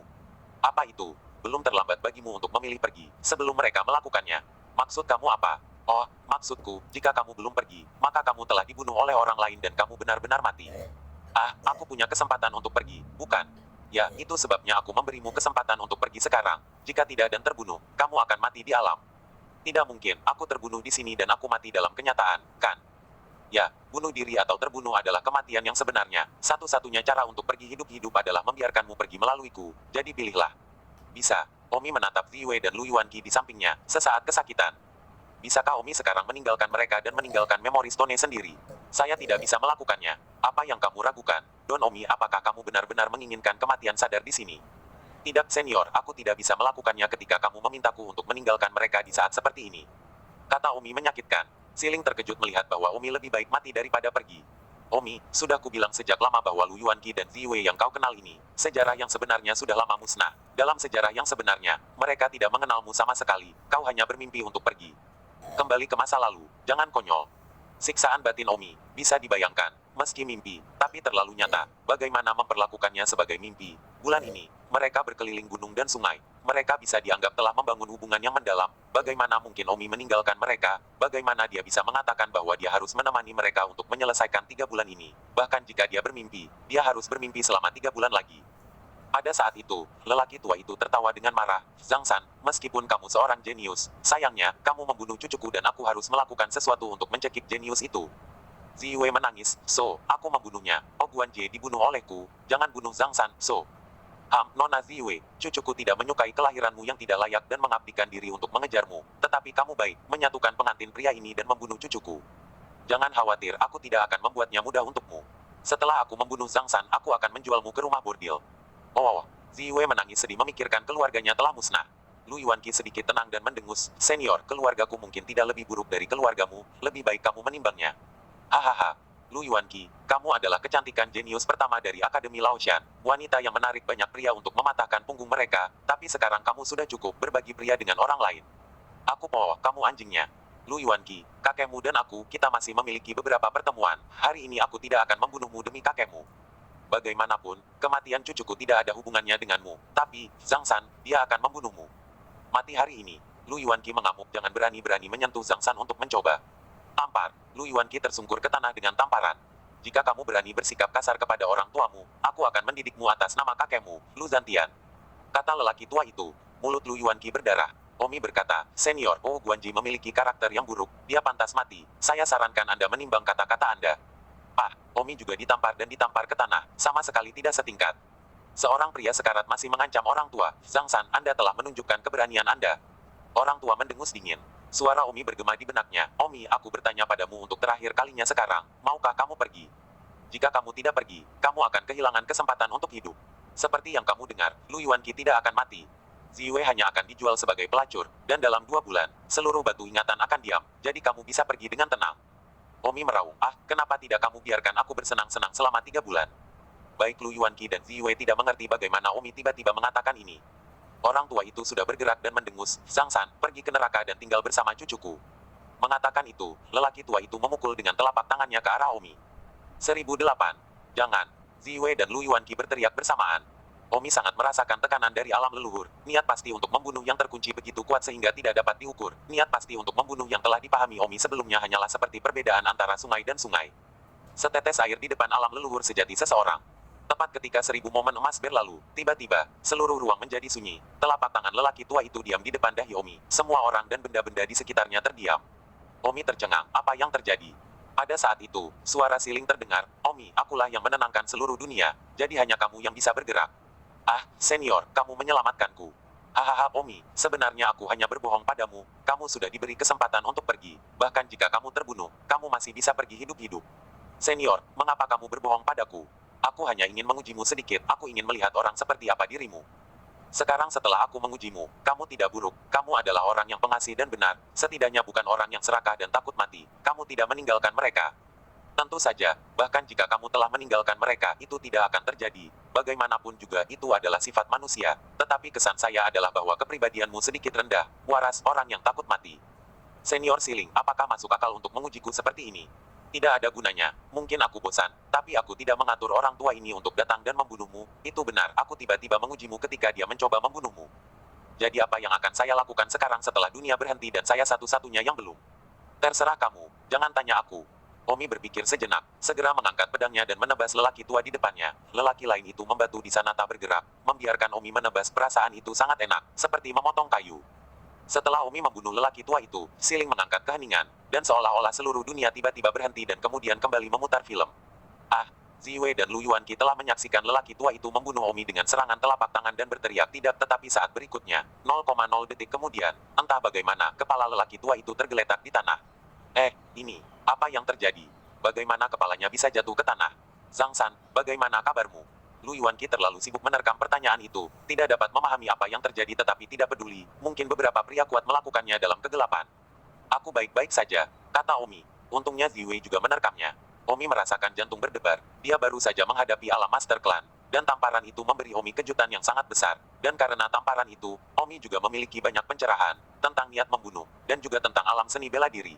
S1: Apa itu? Belum terlambat bagimu untuk memilih pergi, sebelum mereka melakukannya. Maksud kamu apa? Oh, maksudku, jika kamu belum pergi, maka kamu telah dibunuh oleh orang lain dan kamu benar-benar mati. Aku punya kesempatan untuk pergi, bukan? Ya, itu sebabnya aku memberimu kesempatan untuk pergi sekarang. Jika tidak dan terbunuh, kamu akan mati di alam. Tidak mungkin, aku terbunuh di sini dan aku mati dalam kenyataan, kan? Ya, bunuh diri atau terbunuh adalah kematian yang sebenarnya. Satu-satunya cara untuk pergi hidup-hidup adalah membiarkanmu pergi melaluiku. Jadi pilihlah. Bisa. Omi menatap Ziwei dan Lu Yuanqi di sampingnya, sesaat kesakitan. Bisakah Omi sekarang meninggalkan mereka dan meninggalkan memori Stone sendiri? Saya tidak bisa melakukannya. Apa yang kamu ragukan? Don Omi, apakah kamu benar-benar menginginkan kematian sadar di sini? Tidak, senior, aku tidak bisa melakukannya ketika kamu memintaku untuk meninggalkan mereka di saat seperti ini. Kata Omi menyakitkan. Siling terkejut melihat bahwa Omi lebih baik mati daripada pergi. Omi, sudah kubilang sejak lama bahwa Lu Yuanqi dan Ziwei yang kau kenal ini, sejarah yang sebenarnya sudah lama musnah. Dalam sejarah yang sebenarnya, mereka tidak mengenalmu sama sekali, kau hanya bermimpi untuk pergi. Kembali ke masa lalu, jangan konyol. Siksaan batin Omi, bisa dibayangkan, meski mimpi, tapi terlalu nyata, bagaimana memperlakukannya sebagai mimpi. Bulan ini, mereka berkeliling gunung dan sungai. Mereka bisa dianggap telah membangun hubungan yang mendalam. Bagaimana mungkin Omi meninggalkan mereka? Bagaimana dia bisa mengatakan bahwa dia harus menemani mereka untuk menyelesaikan 3 bulan ini? Bahkan jika dia bermimpi, dia harus bermimpi selama 3 bulan lagi. Pada saat itu, lelaki tua itu tertawa dengan marah. Zhang San, meskipun kamu seorang jenius, sayangnya, kamu membunuh cucuku dan aku harus melakukan sesuatu untuk mencekik jenius itu. Ziwei menangis. So, aku membunuhnya. Oh Guanjie dibunuh olehku. Jangan bunuh Zhang San. So. Nona Ziwei, cucuku tidak menyukai kelahiranmu yang tidak layak dan mengabdikan diri untuk mengejarmu. Tetapi kamu baik, menyatukan pengantin pria ini dan membunuh cucuku. Jangan khawatir, aku tidak akan membuatnya mudah untukmu. Setelah aku membunuh Zhang San, aku akan menjualmu ke rumah bordil. Oh, Ziwei menangis sedih memikirkan keluarganya telah musnah. Lu Yuanqi sedikit tenang dan mendengus. Senior, keluargaku mungkin tidak lebih buruk dari keluargamu, lebih baik kamu menimbangnya. Hahaha. Lu Yuanqi, kamu adalah kecantikan jenius pertama dari Akademi Laoshan, wanita yang menarik banyak pria untuk mematahkan punggung mereka, tapi sekarang kamu sudah cukup berbagi pria dengan orang lain. Aku kamu anjingnya. Lu Yuanqi, kakekmu dan aku, kita masih memiliki beberapa pertemuan. Hari ini aku tidak akan membunuhmu demi kakekmu. Bagaimanapun, kematian cucuku tidak ada hubungannya denganmu. Tapi, Zhang San, dia akan membunuhmu. Mati hari ini. Lu Yuanqi mengamuk, jangan berani-berani menyentuh Zhang San untuk mencoba. Tampar. Lu Yuanqi tersungkur ke tanah dengan tamparan. Jika kamu berani bersikap kasar kepada orang tuamu, aku akan mendidikmu atas nama kakekmu, Lu Zantian. Kata lelaki tua itu. Mulut Lu Yuanqi berdarah. Omi berkata, Senior, Guanji memiliki karakter yang buruk, dia pantas mati. Saya sarankan Anda menimbang kata-kata Anda. Omi juga ditampar dan ditampar ke tanah, sama sekali tidak setingkat. Seorang pria sekarat masih mengancam orang tua. Zhang San, Anda telah menunjukkan keberanian Anda. Orang tua mendengus dingin. Suara Omi bergema di benaknya. Omi, aku bertanya padamu untuk terakhir kalinya sekarang. Maukah kamu pergi? Jika kamu tidak pergi, kamu akan kehilangan kesempatan untuk hidup. Seperti yang kamu dengar, Lu Yuanqi tidak akan mati. Ziwei hanya akan dijual sebagai pelacur, dan dalam 2 bulan, seluruh batu ingatan akan diam, jadi kamu bisa pergi dengan tenang. Omi meraung, kenapa tidak kamu biarkan aku bersenang-senang selama 3 bulan? Baik Lu Yuanqi dan Ziwei tidak mengerti bagaimana Omi tiba-tiba mengatakan ini. Orang tua itu sudah bergerak dan mendengus, Zhang San, pergi ke neraka dan tinggal bersama cucuku. Mengatakan itu, lelaki tua itu memukul dengan telapak tangannya ke arah Omi. 1008. Jangan. Ziwei dan Lu Yuanqi berteriak bersamaan. Omi sangat merasakan tekanan dari alam leluhur. Niat pasti untuk membunuh yang terkunci begitu kuat sehingga tidak dapat diukur. Niat pasti untuk membunuh yang telah dipahami Omi sebelumnya hanyalah seperti perbedaan antara sungai dan sungai. Setetes air di depan alam leluhur sejati seseorang. Tepat ketika 1000 momen emas berlalu, tiba-tiba, seluruh ruang menjadi sunyi. Telapak tangan lelaki tua itu diam di depan dahi Omi. Semua orang dan benda-benda di sekitarnya terdiam. Omi tercengang, apa yang terjadi? Pada saat itu, suara Siling terdengar, Omi, akulah yang menenangkan seluruh dunia, jadi hanya kamu yang bisa bergerak. Senior, kamu menyelamatkanku. Hahaha Omi, sebenarnya aku hanya berbohong padamu, kamu sudah diberi kesempatan untuk pergi, bahkan jika kamu terbunuh, kamu masih bisa pergi hidup-hidup. Senior, mengapa kamu berbohong padaku? Aku hanya ingin mengujimu sedikit, aku ingin melihat orang seperti apa dirimu. Sekarang setelah aku mengujimu, kamu tidak buruk, kamu adalah orang yang pengasih dan benar, setidaknya bukan orang yang serakah dan takut mati, kamu tidak meninggalkan mereka. Tentu saja, bahkan jika kamu telah meninggalkan mereka, itu tidak akan terjadi. Bagaimanapun juga itu adalah sifat manusia, tetapi kesan saya adalah bahwa kepribadianmu sedikit rendah, waras orang yang takut mati. Senior Siling, apakah masuk akal untuk mengujiku seperti ini? Tidak ada gunanya, mungkin aku bosan, tapi aku tidak mengatur orang tua ini untuk datang dan membunuhmu, itu benar, aku tiba-tiba mengujimu ketika dia mencoba membunuhmu. Jadi apa yang akan saya lakukan sekarang setelah dunia berhenti dan saya satu-satunya yang belum? Terserah kamu, jangan tanya aku. Omi berpikir sejenak, segera mengangkat pedangnya dan menebas lelaki tua di depannya. Lelaki lain itu membatu di sana tak bergerak, membiarkan Omi menebas perasaan itu sangat enak, seperti memotong kayu. Setelah Omi membunuh lelaki tua itu, Siling mengangkat keheningan, dan seolah-olah seluruh dunia tiba-tiba berhenti dan kemudian kembali memutar film. Ah, Ziwei dan Lu Yuanqi telah menyaksikan lelaki tua itu membunuh Omi dengan serangan telapak tangan dan berteriak tidak, tetapi saat berikutnya, 0,0 detik kemudian, entah bagaimana, kepala lelaki tua itu tergeletak di tanah. Ini, apa yang terjadi? Bagaimana kepalanya bisa jatuh ke tanah? Zhang San, bagaimana kabarmu? Lu Yuanqi terlalu sibuk menerkam pertanyaan itu, tidak dapat memahami apa yang terjadi tetapi tidak peduli, mungkin beberapa pria kuat melakukannya dalam kegelapan. Aku baik-baik saja, kata Omi. Untungnya Ziwei juga menerkamnya. Omi merasakan jantung berdebar, dia baru saja menghadapi alam Master Clan, dan tamparan itu memberi Omi kejutan yang sangat besar. Dan karena tamparan itu, Omi juga memiliki banyak pencerahan, tentang niat membunuh, dan juga tentang alam seni bela diri.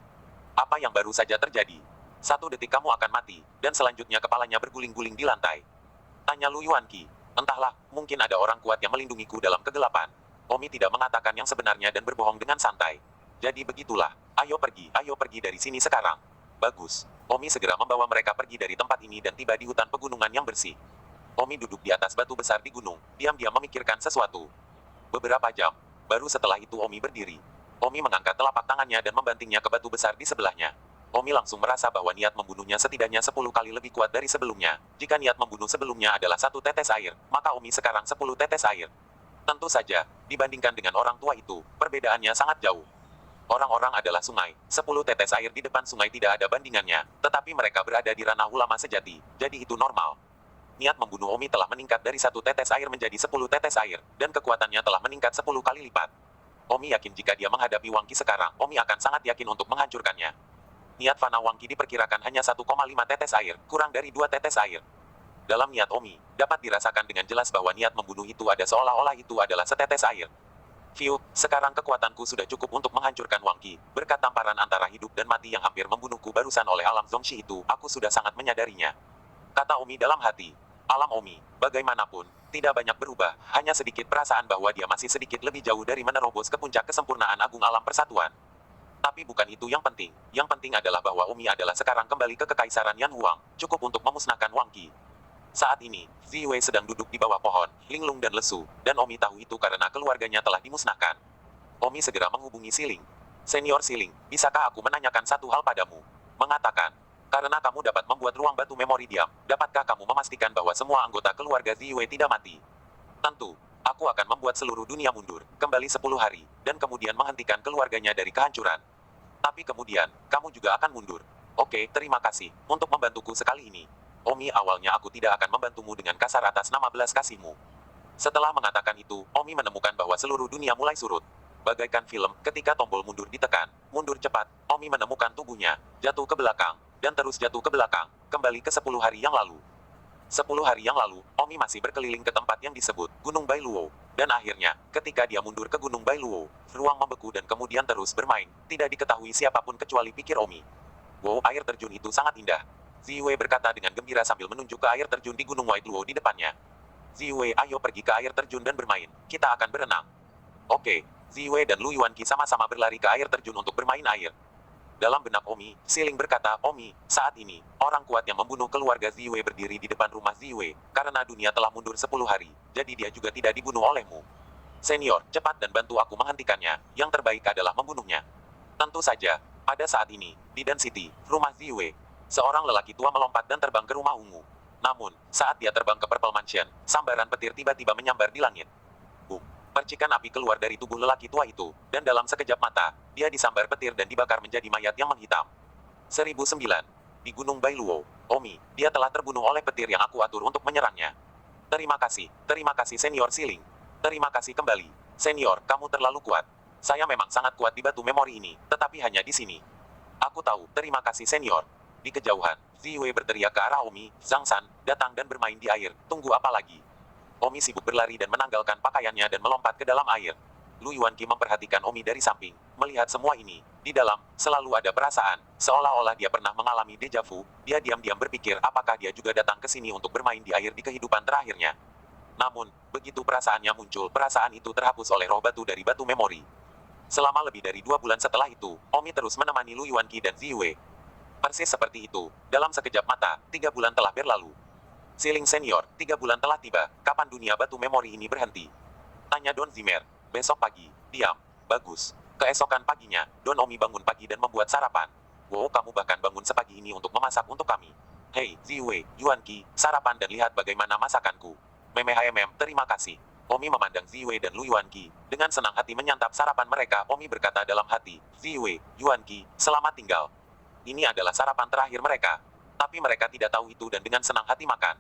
S1: Apa yang baru saja terjadi? 1 detik kamu akan mati, dan selanjutnya kepalanya berguling-guling di lantai. Tanya Lu Yuanqi. Entahlah, mungkin ada orang kuat yang melindungiku dalam kegelapan. Omi tidak mengatakan yang sebenarnya dan berbohong dengan santai. Jadi begitulah, ayo pergi dari sini sekarang. Bagus. Omi segera membawa mereka pergi dari tempat ini dan tiba di hutan pegunungan yang bersih. Omi duduk di atas batu besar di gunung, diam-diam memikirkan sesuatu. Beberapa jam, baru setelah itu Omi berdiri. Omi mengangkat telapak tangannya dan membantingnya ke batu besar di sebelahnya. Omi langsung merasa bahwa niat membunuhnya setidaknya 10 kali lebih kuat dari sebelumnya. Jika niat membunuh sebelumnya adalah 1 tetes air, maka Omi sekarang 10 tetes air. Tentu saja, dibandingkan dengan orang tua itu, perbedaannya sangat jauh. Orang-orang adalah sungai, 10 tetes air di depan sungai tidak ada bandingannya, tetapi mereka berada di ranah ulama sejati, jadi itu normal. Niat membunuh Omi telah meningkat dari 1 tetes air menjadi 10 tetes air, dan kekuatannya telah meningkat 10 kali lipat. Omi yakin jika dia menghadapi Wangqi sekarang, Omi akan sangat yakin untuk menghancurkannya. Niat fana Wangqi diperkirakan hanya 1,5 tetes air, kurang dari 2 tetes air. Dalam niat Omi, dapat dirasakan dengan jelas bahwa niat membunuh itu ada seolah-olah itu adalah setetes air. Fiu, sekarang kekuatanku sudah cukup untuk menghancurkan Wangqi. Berkat tamparan antara hidup dan mati yang hampir membunuhku barusan oleh alam Zongxi itu, aku sudah sangat menyadarinya. Kata Omi dalam hati. Alam Omi, bagaimanapun, tidak banyak berubah, hanya sedikit perasaan bahwa dia masih sedikit lebih jauh dari menerobos ke puncak kesempurnaan agung alam persatuan. Tapi bukan itu yang penting adalah bahwa Omi adalah sekarang kembali ke Kekaisaran Yan Huang, cukup untuk memusnahkan Wangqi. Saat ini, Ziwei sedang duduk di bawah pohon, linglung dan lesu, dan Omi tahu itu karena keluarganya telah dimusnahkan. Omi segera menghubungi Siling. Senior Siling, bisakah aku menanyakan satu hal padamu? Mengatakan, karena kamu dapat membuat ruang batu memori diam, dapatkah kamu memastikan bahwa semua anggota keluarga Ziwei tidak mati? Tentu, aku akan membuat seluruh dunia mundur, kembali 10 hari, dan kemudian menghentikan keluarganya dari kehancuran. Tapi kemudian, kamu juga akan mundur. Oke, terima kasih, untuk membantuku sekali ini. Omi, awalnya aku tidak akan membantumu dengan kasar atas nama belas kasihmu. Setelah mengatakan itu, Omi menemukan bahwa seluruh dunia mulai surut. Bagaikan film, ketika tombol mundur ditekan, mundur cepat, Omi menemukan tubuhnya, jatuh ke belakang, dan terus jatuh ke belakang, kembali ke 10 hari yang lalu. 10 hari yang lalu, Omi masih berkeliling ke tempat yang disebut Gunung Bailuo. Dan akhirnya, ketika dia mundur ke Gunung Bailuo, ruang membeku dan kemudian terus bermain, tidak diketahui siapapun kecuali pikir Omi. Wow, air terjun itu sangat indah. Ziwei berkata dengan gembira sambil menunjuk ke air terjun di Gunung Whiteluo di depannya. Ziwei, ayo pergi ke air terjun dan bermain, kita akan berenang. Oke, Ziwei dan Lu Yuanqi sama-sama berlari ke air terjun untuk bermain air. Dalam benak Omi, Siling berkata, Omi, saat ini, orang kuat yang membunuh keluarga Ziwei berdiri di depan rumah Ziwei, karena dunia telah mundur 10 hari, jadi dia juga tidak dibunuh olehmu. Senior, cepat dan bantu aku menghentikannya, yang terbaik adalah membunuhnya. Tentu saja, pada saat ini, di Dan City, rumah Ziwei, seorang lelaki tua melompat dan terbang ke rumah ungu. Namun, saat dia terbang ke Purple Mansion, sambaran petir tiba-tiba menyambar di langit. Boom! Percikan api keluar dari tubuh lelaki tua itu, dan dalam sekejap mata, dia disambar petir dan dibakar menjadi mayat yang menghitam. 1009. Di Gunung Bailuo, Omi, dia telah terbunuh oleh petir yang aku atur untuk menyerangnya. Terima kasih Senior Siling. Terima kasih kembali. Senior, kamu terlalu kuat. Saya memang sangat kuat di batu memori ini, tetapi hanya di sini. Aku tahu, terima kasih Senior. Di kejauhan, Ziwei berteriak ke arah Omi, Zhang San, datang dan bermain di air, tunggu apa lagi? Omi sibuk berlari dan menanggalkan pakaiannya dan melompat ke dalam air. Lu Yuanqi memperhatikan Omi dari samping, melihat semua ini. Di dalam, selalu ada perasaan, seolah-olah dia pernah mengalami deja vu, dia diam-diam berpikir apakah dia juga datang ke sini untuk bermain di air di kehidupan terakhirnya. Namun, begitu perasaannya muncul, perasaan itu terhapus oleh roh batu dari batu memori. Selama lebih dari 2 bulan setelah itu, Omi terus menemani Lu Yuanqi dan Ziwei. Persis seperti itu, dalam sekejap mata, 3 bulan telah berlalu. Siling Senior, 3 bulan telah tiba, kapan dunia batu memori ini berhenti? Tanya Don Zimmer. Besok pagi, diam, bagus. Keesokan paginya, Don Omi bangun pagi dan membuat sarapan. Wow, kamu bahkan bangun sepagi ini untuk memasak untuk kami. Hei, Ziwei, Yuan Qi, sarapan dan lihat bagaimana masakanku. Terima kasih. Omi memandang Ziwei dan Lu Yuan Qi. Dengan senang hati menyantap sarapan mereka, Omi berkata dalam hati, Ziwei, Yuan Qi, selamat tinggal. Ini adalah sarapan terakhir mereka. Tapi mereka tidak tahu itu dan dengan senang hati makan.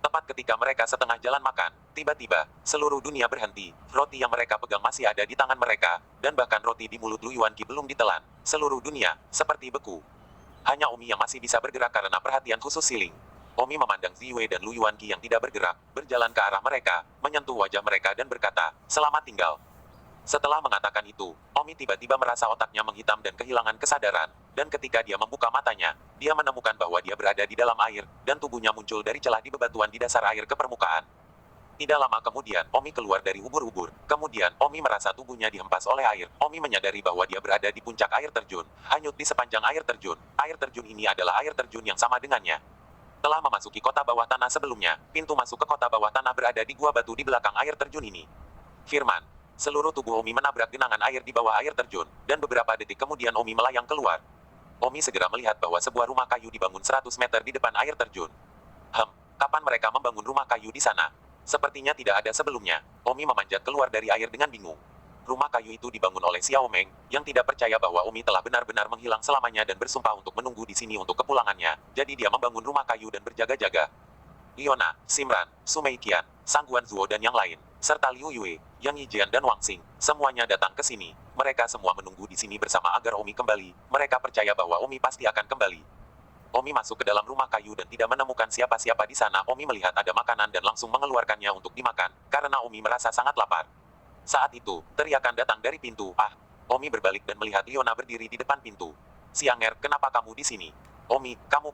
S1: Tepat ketika mereka setengah jalan makan, tiba-tiba, seluruh dunia berhenti. Roti yang mereka pegang masih ada di tangan mereka, dan bahkan roti di mulut Lu Yuan Qi belum ditelan. Seluruh dunia, seperti beku. Hanya Omi yang masih bisa bergerak karena perhatian khusus Siling. Omi memandang Ziwei dan Lu Yuan Qi yang tidak bergerak, berjalan ke arah mereka, menyentuh wajah mereka dan berkata, selamat tinggal. Setelah mengatakan itu, Omi tiba-tiba merasa otaknya menghitam dan kehilangan kesadaran, dan ketika dia membuka matanya, dia menemukan bahwa dia berada di dalam air, dan tubuhnya muncul dari celah di bebatuan di dasar air ke permukaan. Tidak lama kemudian, Omi keluar dari ubur-ubur. Kemudian, Omi merasa tubuhnya dihempas oleh air. Omi menyadari bahwa dia berada di puncak air terjun, hanyut di sepanjang air terjun. Air terjun ini adalah air terjun yang sama dengannya. Telah memasuki kota bawah tanah sebelumnya, pintu masuk ke kota bawah tanah berada di gua batu di belakang air terjun ini. Firman. Seluruh tubuh Omi menabrak genangan air di bawah air terjun, dan beberapa detik kemudian Omi melayang keluar. Omi segera melihat bahwa sebuah rumah kayu dibangun 100 meter di depan air terjun. Kapan mereka membangun rumah kayu di sana? Sepertinya tidak ada sebelumnya. Omi memanjat keluar dari air dengan bingung. Rumah kayu itu dibangun oleh Xiao Meng, yang tidak percaya bahwa Omi telah benar-benar menghilang selamanya dan bersumpah untuk menunggu di sini untuk kepulangannya. Jadi dia membangun rumah kayu dan berjaga-jaga. Liona, Simran, Sumei Qian, Sang Guanzuo dan yang lain, serta Liu Yue, Yang Yijian dan Wang Xing, semuanya datang ke sini. Mereka semua menunggu di sini bersama agar Omi kembali. Mereka percaya bahwa Omi pasti akan kembali. Omi masuk ke dalam rumah kayu dan tidak menemukan siapa-siapa di sana. Omi melihat ada makanan dan langsung mengeluarkannya untuk dimakan, karena Omi merasa sangat lapar. Saat itu, teriakan datang dari pintu. Omi berbalik dan melihat Liona berdiri di depan pintu. Sianger, kenapa kamu di sini? Omi, kamu.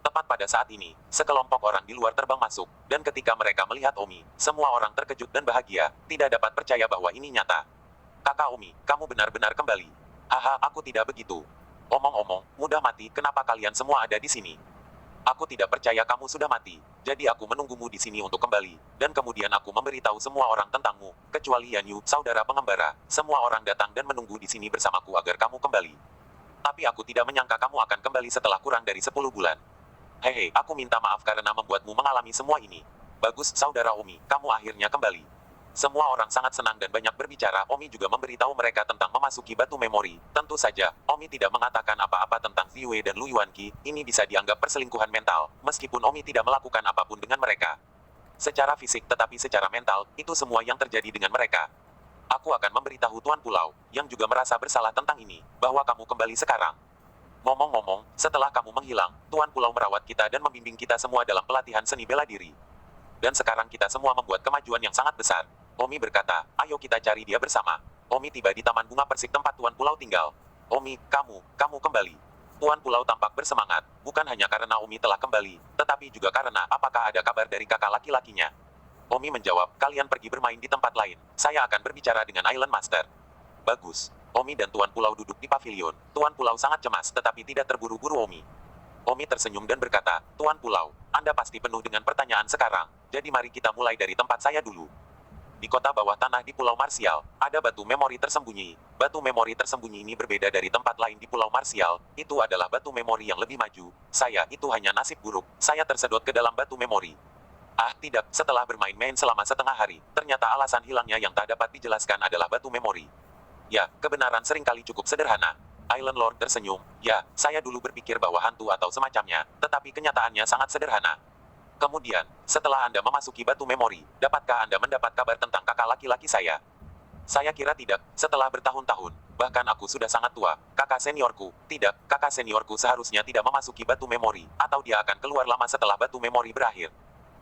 S1: Tepat pada saat ini, sekelompok orang di luar terbang masuk, dan ketika mereka melihat Omi, semua orang terkejut dan bahagia, tidak dapat percaya bahwa ini nyata. Kakak Omi, kamu benar-benar kembali. Haha, aku tidak begitu. Omong-omong, mudah mati, kenapa kalian semua ada di sini? Aku tidak percaya kamu sudah mati, jadi aku menunggumu di sini untuk kembali, dan kemudian aku memberitahu semua orang tentangmu, kecuali Yan Yu, saudara pengembara. Semua orang datang dan menunggu di sini bersamaku agar kamu kembali. Tapi aku tidak menyangka kamu akan kembali setelah kurang dari 10 bulan. Hehe, aku minta maaf karena membuatmu mengalami semua ini. Bagus, saudara Omi, kamu akhirnya kembali. Semua orang sangat senang dan banyak berbicara. Omi juga memberitahu mereka tentang memasuki batu memori. Tentu saja, Omi tidak mengatakan apa-apa tentang Ziwei dan Lu Yuan Qi. Ini bisa dianggap perselingkuhan mental, meskipun Omi tidak melakukan apapun dengan mereka. Secara fisik tetapi secara mental, itu semua yang terjadi dengan mereka. Aku akan memberitahu Tuan Pulau, yang juga merasa bersalah tentang ini, bahwa kamu kembali sekarang. Ngomong-ngomong, setelah kamu menghilang, Tuan Pulau merawat kita dan membimbing kita semua dalam pelatihan seni bela diri. Dan sekarang kita semua membuat kemajuan yang sangat besar. Omi berkata, ayo kita cari dia bersama. Omi tiba di taman bunga persik tempat Tuan Pulau tinggal. Omi, kamu kembali. Tuan Pulau tampak bersemangat, bukan hanya karena Omi telah kembali, tetapi juga karena apakah ada kabar dari kakak laki-lakinya. Omi menjawab, kalian pergi bermain di tempat lain. Saya akan berbicara dengan Island Master. Bagus. Omi dan Tuan Pulau duduk di pavilion. Tuan Pulau sangat cemas tetapi tidak terburu-buru Omi. Omi tersenyum dan berkata, Tuan Pulau, Anda pasti penuh dengan pertanyaan sekarang, jadi mari kita mulai dari tempat saya dulu. Di kota bawah tanah di Pulau Marsial, ada batu memori tersembunyi. Batu memori tersembunyi ini berbeda dari tempat lain di Pulau Marsial. Itu adalah batu memori yang lebih maju. Itu hanya nasib buruk. Saya tersedot ke dalam batu memori. Tidak. Setelah bermain-main selama setengah hari, ternyata alasan hilangnya yang tak dapat dijelaskan adalah batu memori. Ya, kebenaran seringkali cukup sederhana. Island Lord tersenyum. Ya, saya dulu berpikir bahwa hantu atau semacamnya, tetapi kenyataannya sangat sederhana. Kemudian, setelah Anda memasuki batu memori, dapatkah Anda mendapat kabar tentang kakak laki-laki saya? Saya kira tidak, setelah bertahun-tahun, bahkan aku sudah sangat tua, kakak seniorku, tidak, kakak seniorku seharusnya tidak memasuki batu memori, atau dia akan keluar lama setelah batu memori berakhir.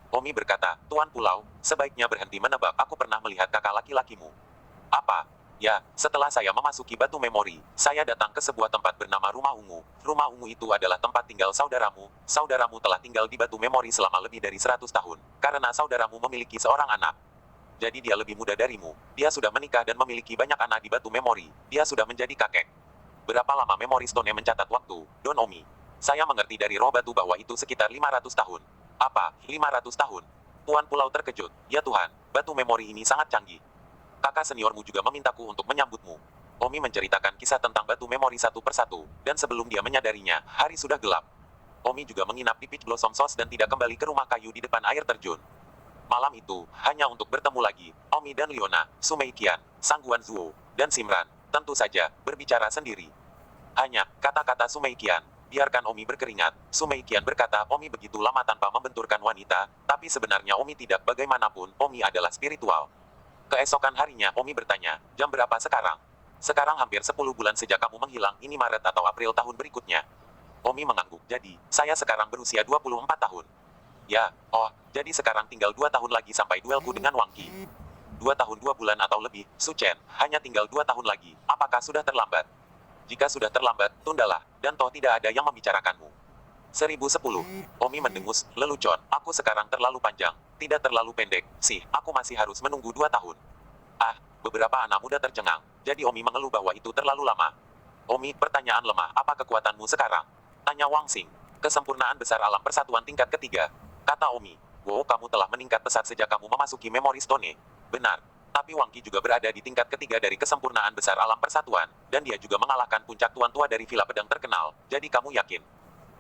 S1: Omi berkata, Tuan Pulau, sebaiknya berhenti menebak, aku pernah melihat kakak laki-lakimu. Apa? Ya, setelah saya memasuki batu memori, saya datang ke sebuah tempat bernama Rumah Ungu. Rumah Ungu itu adalah tempat tinggal saudaramu. Saudaramu telah tinggal di batu memori selama lebih dari 100 tahun, karena saudaramu memiliki seorang anak. Jadi dia lebih muda darimu. Dia sudah menikah dan memiliki banyak anak di batu memori. Dia sudah menjadi kakek. Berapa lama Memory Stone mencatat waktu, Don Omi? Saya mengerti dari roh batu bahwa itu sekitar 500 tahun. Apa, 500 tahun? Tuan Pulau terkejut. Ya Tuhan, batu memori ini sangat canggih. Kakak seniormu juga memintaku untuk menyambutmu. Omi menceritakan kisah tentang batu memori satu persatu, dan sebelum dia menyadarinya, hari sudah gelap. Omi juga menginap di Peach Blossom Sauce dan tidak kembali ke rumah kayu di depan air terjun. Malam itu, hanya untuk bertemu lagi, Omi dan Leona, Sumei Qian, Sang Guanzuo, dan Simran, tentu saja, berbicara sendiri. Hanya, kata-kata Sumei Qian, biarkan Omi berkeringat. Sumei Qian berkata Omi begitu lama tanpa membenturkan wanita, tapi sebenarnya Omi tidak bagaimanapun, Omi adalah spiritual. Keesokan harinya Omi bertanya, jam berapa sekarang? Sekarang hampir 10 bulan sejak kamu menghilang, ini Maret atau April tahun berikutnya. Omi mengangguk, jadi, saya sekarang berusia 24 tahun. Ya, oh, jadi sekarang tinggal 2 tahun lagi sampai duelku dengan Wang Qi. 2 tahun 2 bulan atau lebih, Su Chen, hanya tinggal 2 tahun lagi, apakah sudah terlambat? Jika sudah terlambat, tundalah, dan toh tidak ada yang membicarakanmu. 1010. Omi mendengus, lelucon, aku sekarang terlalu panjang, tidak terlalu pendek, sih, aku masih harus menunggu 2 tahun. Ah, beberapa anak muda tercengang, jadi Omi mengeluh bahwa itu terlalu lama. Omi, pertanyaan lemah, apa kekuatanmu sekarang? Tanya Wang Xing. Kesempurnaan besar alam persatuan tingkat ketiga. Kata Omi, wow, kamu telah meningkat pesat sejak kamu memasuki Memory Stone. Benar. Tapi Wang Qi juga berada di tingkat ketiga dari kesempurnaan besar alam persatuan, dan dia juga mengalahkan puncak tuan tua dari villa pedang terkenal, jadi kamu yakin?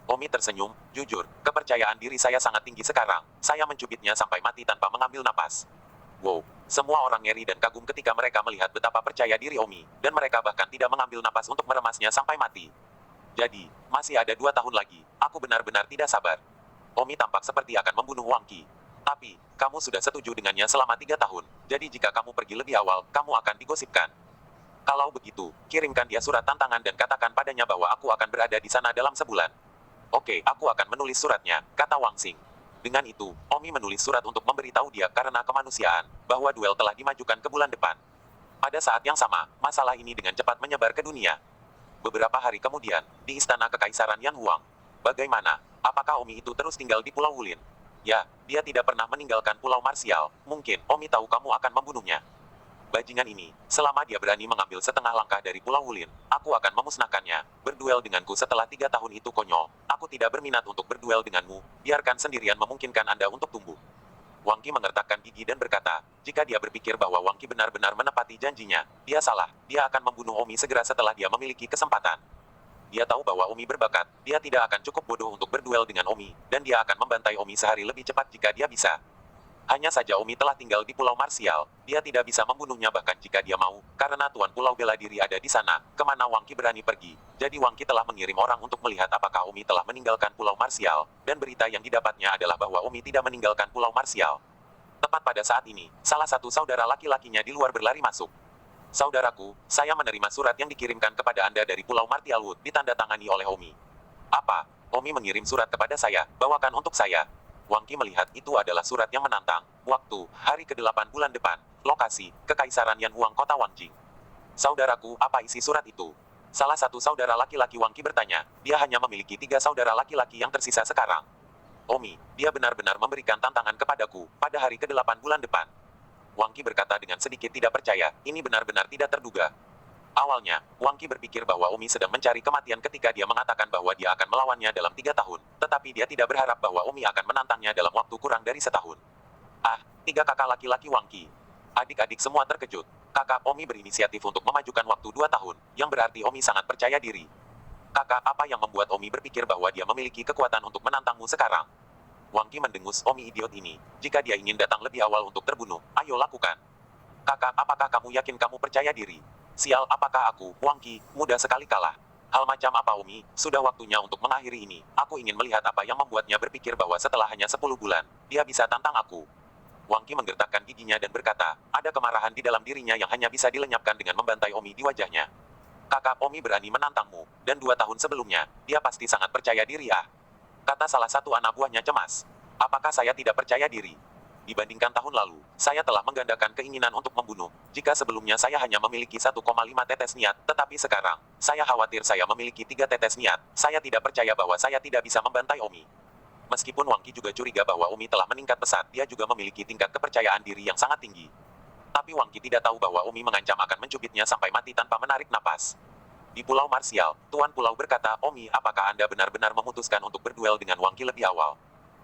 S1: Omi tersenyum, jujur, kepercayaan diri saya sangat tinggi sekarang, saya mencubitnya sampai mati tanpa mengambil napas. Wow, semua orang ngeri dan kagum ketika mereka melihat betapa percaya diri Omi, dan mereka bahkan tidak mengambil napas untuk meremasnya sampai mati. Jadi, masih ada 2 tahun lagi, aku benar-benar tidak sabar. Omi tampak seperti akan membunuh Wang Qi. Tapi, kamu sudah setuju dengannya selama 3 tahun, jadi jika kamu pergi lebih awal, kamu akan digosipkan. Kalau begitu, kirimkan dia surat tantangan dan katakan padanya bahwa aku akan berada di sana dalam sebulan. Oke, aku akan menulis suratnya, kata Wang Xing. Dengan itu, Omi menulis surat untuk memberitahu dia karena kemanusiaan, bahwa duel telah dimajukan ke bulan depan. Pada saat yang sama, masalah ini dengan cepat menyebar ke dunia. Beberapa hari kemudian, di istana Kekaisaran Yan Huang. Bagaimana? Apakah Omi itu terus tinggal di Pulau Wulin? Ya, dia tidak pernah meninggalkan Pulau Marsial. Mungkin, Omi tahu kamu akan membunuhnya. Bajingan ini, selama dia berani mengambil setengah langkah dari Pulau Wulin, aku akan memusnahkannya. Berduel denganku setelah 3 tahun itu konyol. Aku tidak berminat untuk berduel denganmu. Biarkan sendirian memungkinkan Anda untuk tumbuh. Wang Qi mengertakkan gigi dan berkata, jika dia berpikir bahwa Wang Qi benar-benar menepati janjinya, dia salah. Dia akan membunuh Omi segera setelah dia memiliki kesempatan. Dia tahu bahwa Omi berbakat, dia tidak akan cukup bodoh untuk berduel dengan Omi, dan dia akan membantai Omi sehari lebih cepat jika dia bisa. Hanya saja Omi telah tinggal di Pulau Marsial, dia tidak bisa membunuhnya bahkan jika dia mau, karena Tuan Pulau Bela Diri ada di sana, kemana Wang Qi berani pergi. Jadi Wang Qi telah mengirim orang untuk melihat apakah Omi telah meninggalkan Pulau Marsial, dan berita yang didapatnya adalah bahwa Omi tidak meninggalkan Pulau Marsial. Tepat pada saat ini, salah satu saudara laki-lakinya di luar berlari masuk. Saudaraku, saya menerima surat yang dikirimkan kepada Anda dari Pulau Martialwood, ditandatangani oleh Omi. Apa? Omi mengirim surat kepada saya, bawakan untuk saya. Wang Qi melihat itu adalah surat yang menantang. Waktu, hari ke-8 bulan depan. Lokasi, Kekaisaran Yan Huang Kota Wangjing. Saudaraku, apa isi surat itu? Salah satu saudara laki-laki Wang Qi bertanya, dia hanya memiliki 3 saudara laki-laki yang tersisa sekarang. Omi, dia benar-benar memberikan tantangan kepadaku, pada hari ke-8 bulan depan. Wang Qi berkata dengan sedikit tidak percaya, ini benar-benar tidak terduga. Awalnya, Wang Qi berpikir bahwa Omi sedang mencari kematian ketika dia mengatakan bahwa dia akan melawannya dalam 3 tahun, tetapi dia tidak berharap bahwa Omi akan menantangnya dalam waktu kurang dari setahun. Ah, 3 kakak laki-laki Wang Qi. Adik-adik semua terkejut. Kakak Omi berinisiatif untuk memajukan waktu 2 tahun, yang berarti Omi sangat percaya diri. Kakak, apa yang membuat Omi berpikir bahwa dia memiliki kekuatan untuk menantangmu sekarang? Wang Qi mendengus Omi idiot ini. Jika dia ingin datang lebih awal untuk terbunuh, ayo lakukan. Kakak, apakah kamu yakin kamu percaya diri? Sial, apakah aku, Wang Qi, mudah sekali kalah? Hal macam apa Omi? Sudah waktunya untuk mengakhiri ini. Aku ingin melihat apa yang membuatnya berpikir bahwa setelah hanya 10 bulan, dia bisa tantang aku. Wang Qi menggertakkan giginya dan berkata, ada kemarahan di dalam dirinya yang hanya bisa dilenyapkan dengan membantai Omi di wajahnya. Kakak, Omi berani menantangmu, dan 2 tahun sebelumnya, dia pasti sangat percaya diri kata salah satu anak buahnya cemas. Apakah saya tidak percaya diri? Dibandingkan tahun lalu, saya telah menggandakan keinginan untuk membunuh. Jika sebelumnya saya hanya memiliki 1,5 tetes niat, tetapi sekarang, saya khawatir saya memiliki 3 tetes niat. Saya tidak percaya bahwa saya tidak bisa membantai Omi. Meskipun Wang Qi juga curiga bahwa Omi telah meningkat pesat, dia juga memiliki tingkat kepercayaan diri yang sangat tinggi. Tapi Wang Qi tidak tahu bahwa Omi mengancam akan mencubitnya sampai mati tanpa menarik napas. Di Pulau Marsial, Tuan Pulau berkata, Omi, apakah Anda benar-benar memutuskan untuk berduel dengan Wang Qi lebih awal?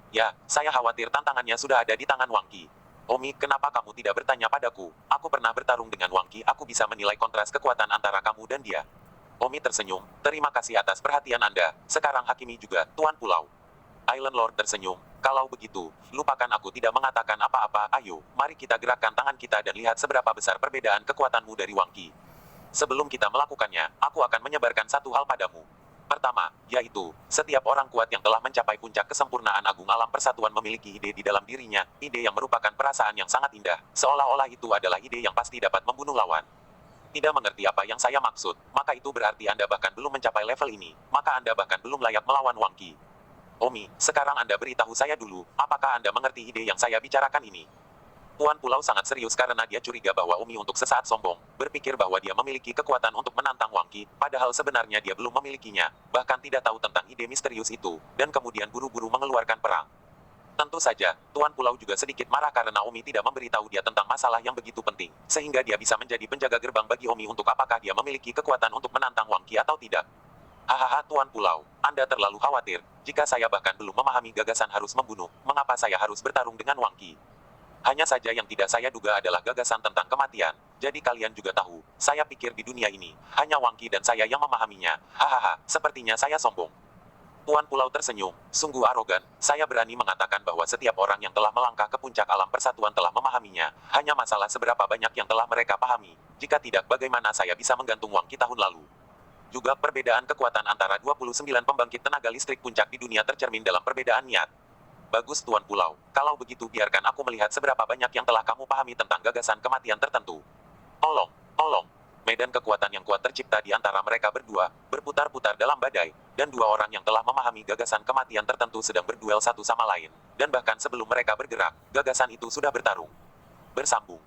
S1: Ya, saya khawatir tantangannya sudah ada di tangan Wang Qi. Omi, kenapa kamu tidak bertanya padaku? Aku pernah bertarung dengan Wang Qi, aku bisa menilai kontras kekuatan antara kamu dan dia. Omi tersenyum, terima kasih atas perhatian Anda, sekarang hakimi juga, Tuan Pulau. Island Lord tersenyum, kalau begitu, lupakan aku tidak mengatakan apa-apa, ayo, mari kita gerakkan tangan kita dan lihat seberapa besar perbedaan kekuatanmu dari Wang Qi. Sebelum kita melakukannya, aku akan menyebarkan satu hal padamu. Pertama, yaitu, setiap orang kuat yang telah mencapai puncak kesempurnaan agung alam persatuan memiliki ide di dalam dirinya, ide yang merupakan perasaan yang sangat indah, seolah-olah itu adalah ide yang pasti dapat membunuh lawan. Tidak mengerti apa yang saya maksud, maka itu berarti Anda bahkan belum mencapai level ini, maka Anda bahkan belum layak melawan Wang Qi. Omi, sekarang Anda beritahu saya dulu, apakah Anda mengerti ide yang saya bicarakan ini? Tuan Pulau sangat serius karena dia curiga bahwa Umi untuk sesaat sombong, berpikir bahwa dia memiliki kekuatan untuk menantang Wang Qi, padahal sebenarnya dia belum memilikinya, bahkan tidak tahu tentang ide misterius itu, dan kemudian buru-buru mengeluarkan perang. Tentu saja, Tuan Pulau juga sedikit marah karena Umi tidak memberitahu dia tentang masalah yang begitu penting, sehingga dia bisa menjadi penjaga gerbang bagi Umi untuk apakah dia memiliki kekuatan untuk menantang Wang Qi atau tidak. Hahaha Tuan Pulau, Anda terlalu khawatir, jika saya bahkan belum memahami gagasan harus membunuh, mengapa saya harus bertarung dengan Wang Qi? Hanya saja yang tidak saya duga adalah gagasan tentang kematian. Jadi kalian juga tahu, saya pikir di dunia ini, hanya Wang Qi dan saya yang memahaminya. Hahaha, sepertinya saya sombong. Tuan Pulau tersenyum, sungguh arogan, saya berani mengatakan bahwa setiap orang yang telah melangkah ke puncak alam persatuan telah memahaminya, hanya masalah seberapa banyak yang telah mereka pahami. Jika tidak, bagaimana saya bisa menggantung Wang Qi tahun lalu? Juga perbedaan kekuatan antara 29 pembangkit tenaga listrik puncak di dunia tercermin dalam perbedaan niat. Bagus Tuan Pulau, kalau begitu biarkan aku melihat seberapa banyak yang telah kamu pahami tentang gagasan kematian tertentu. Tolong, tolong. Medan kekuatan yang kuat tercipta di antara mereka berdua, berputar-putar dalam badai, dan dua orang yang telah memahami gagasan kematian tertentu sedang berduel satu sama lain, dan bahkan sebelum mereka bergerak, gagasan itu sudah bertarung. Bersambung.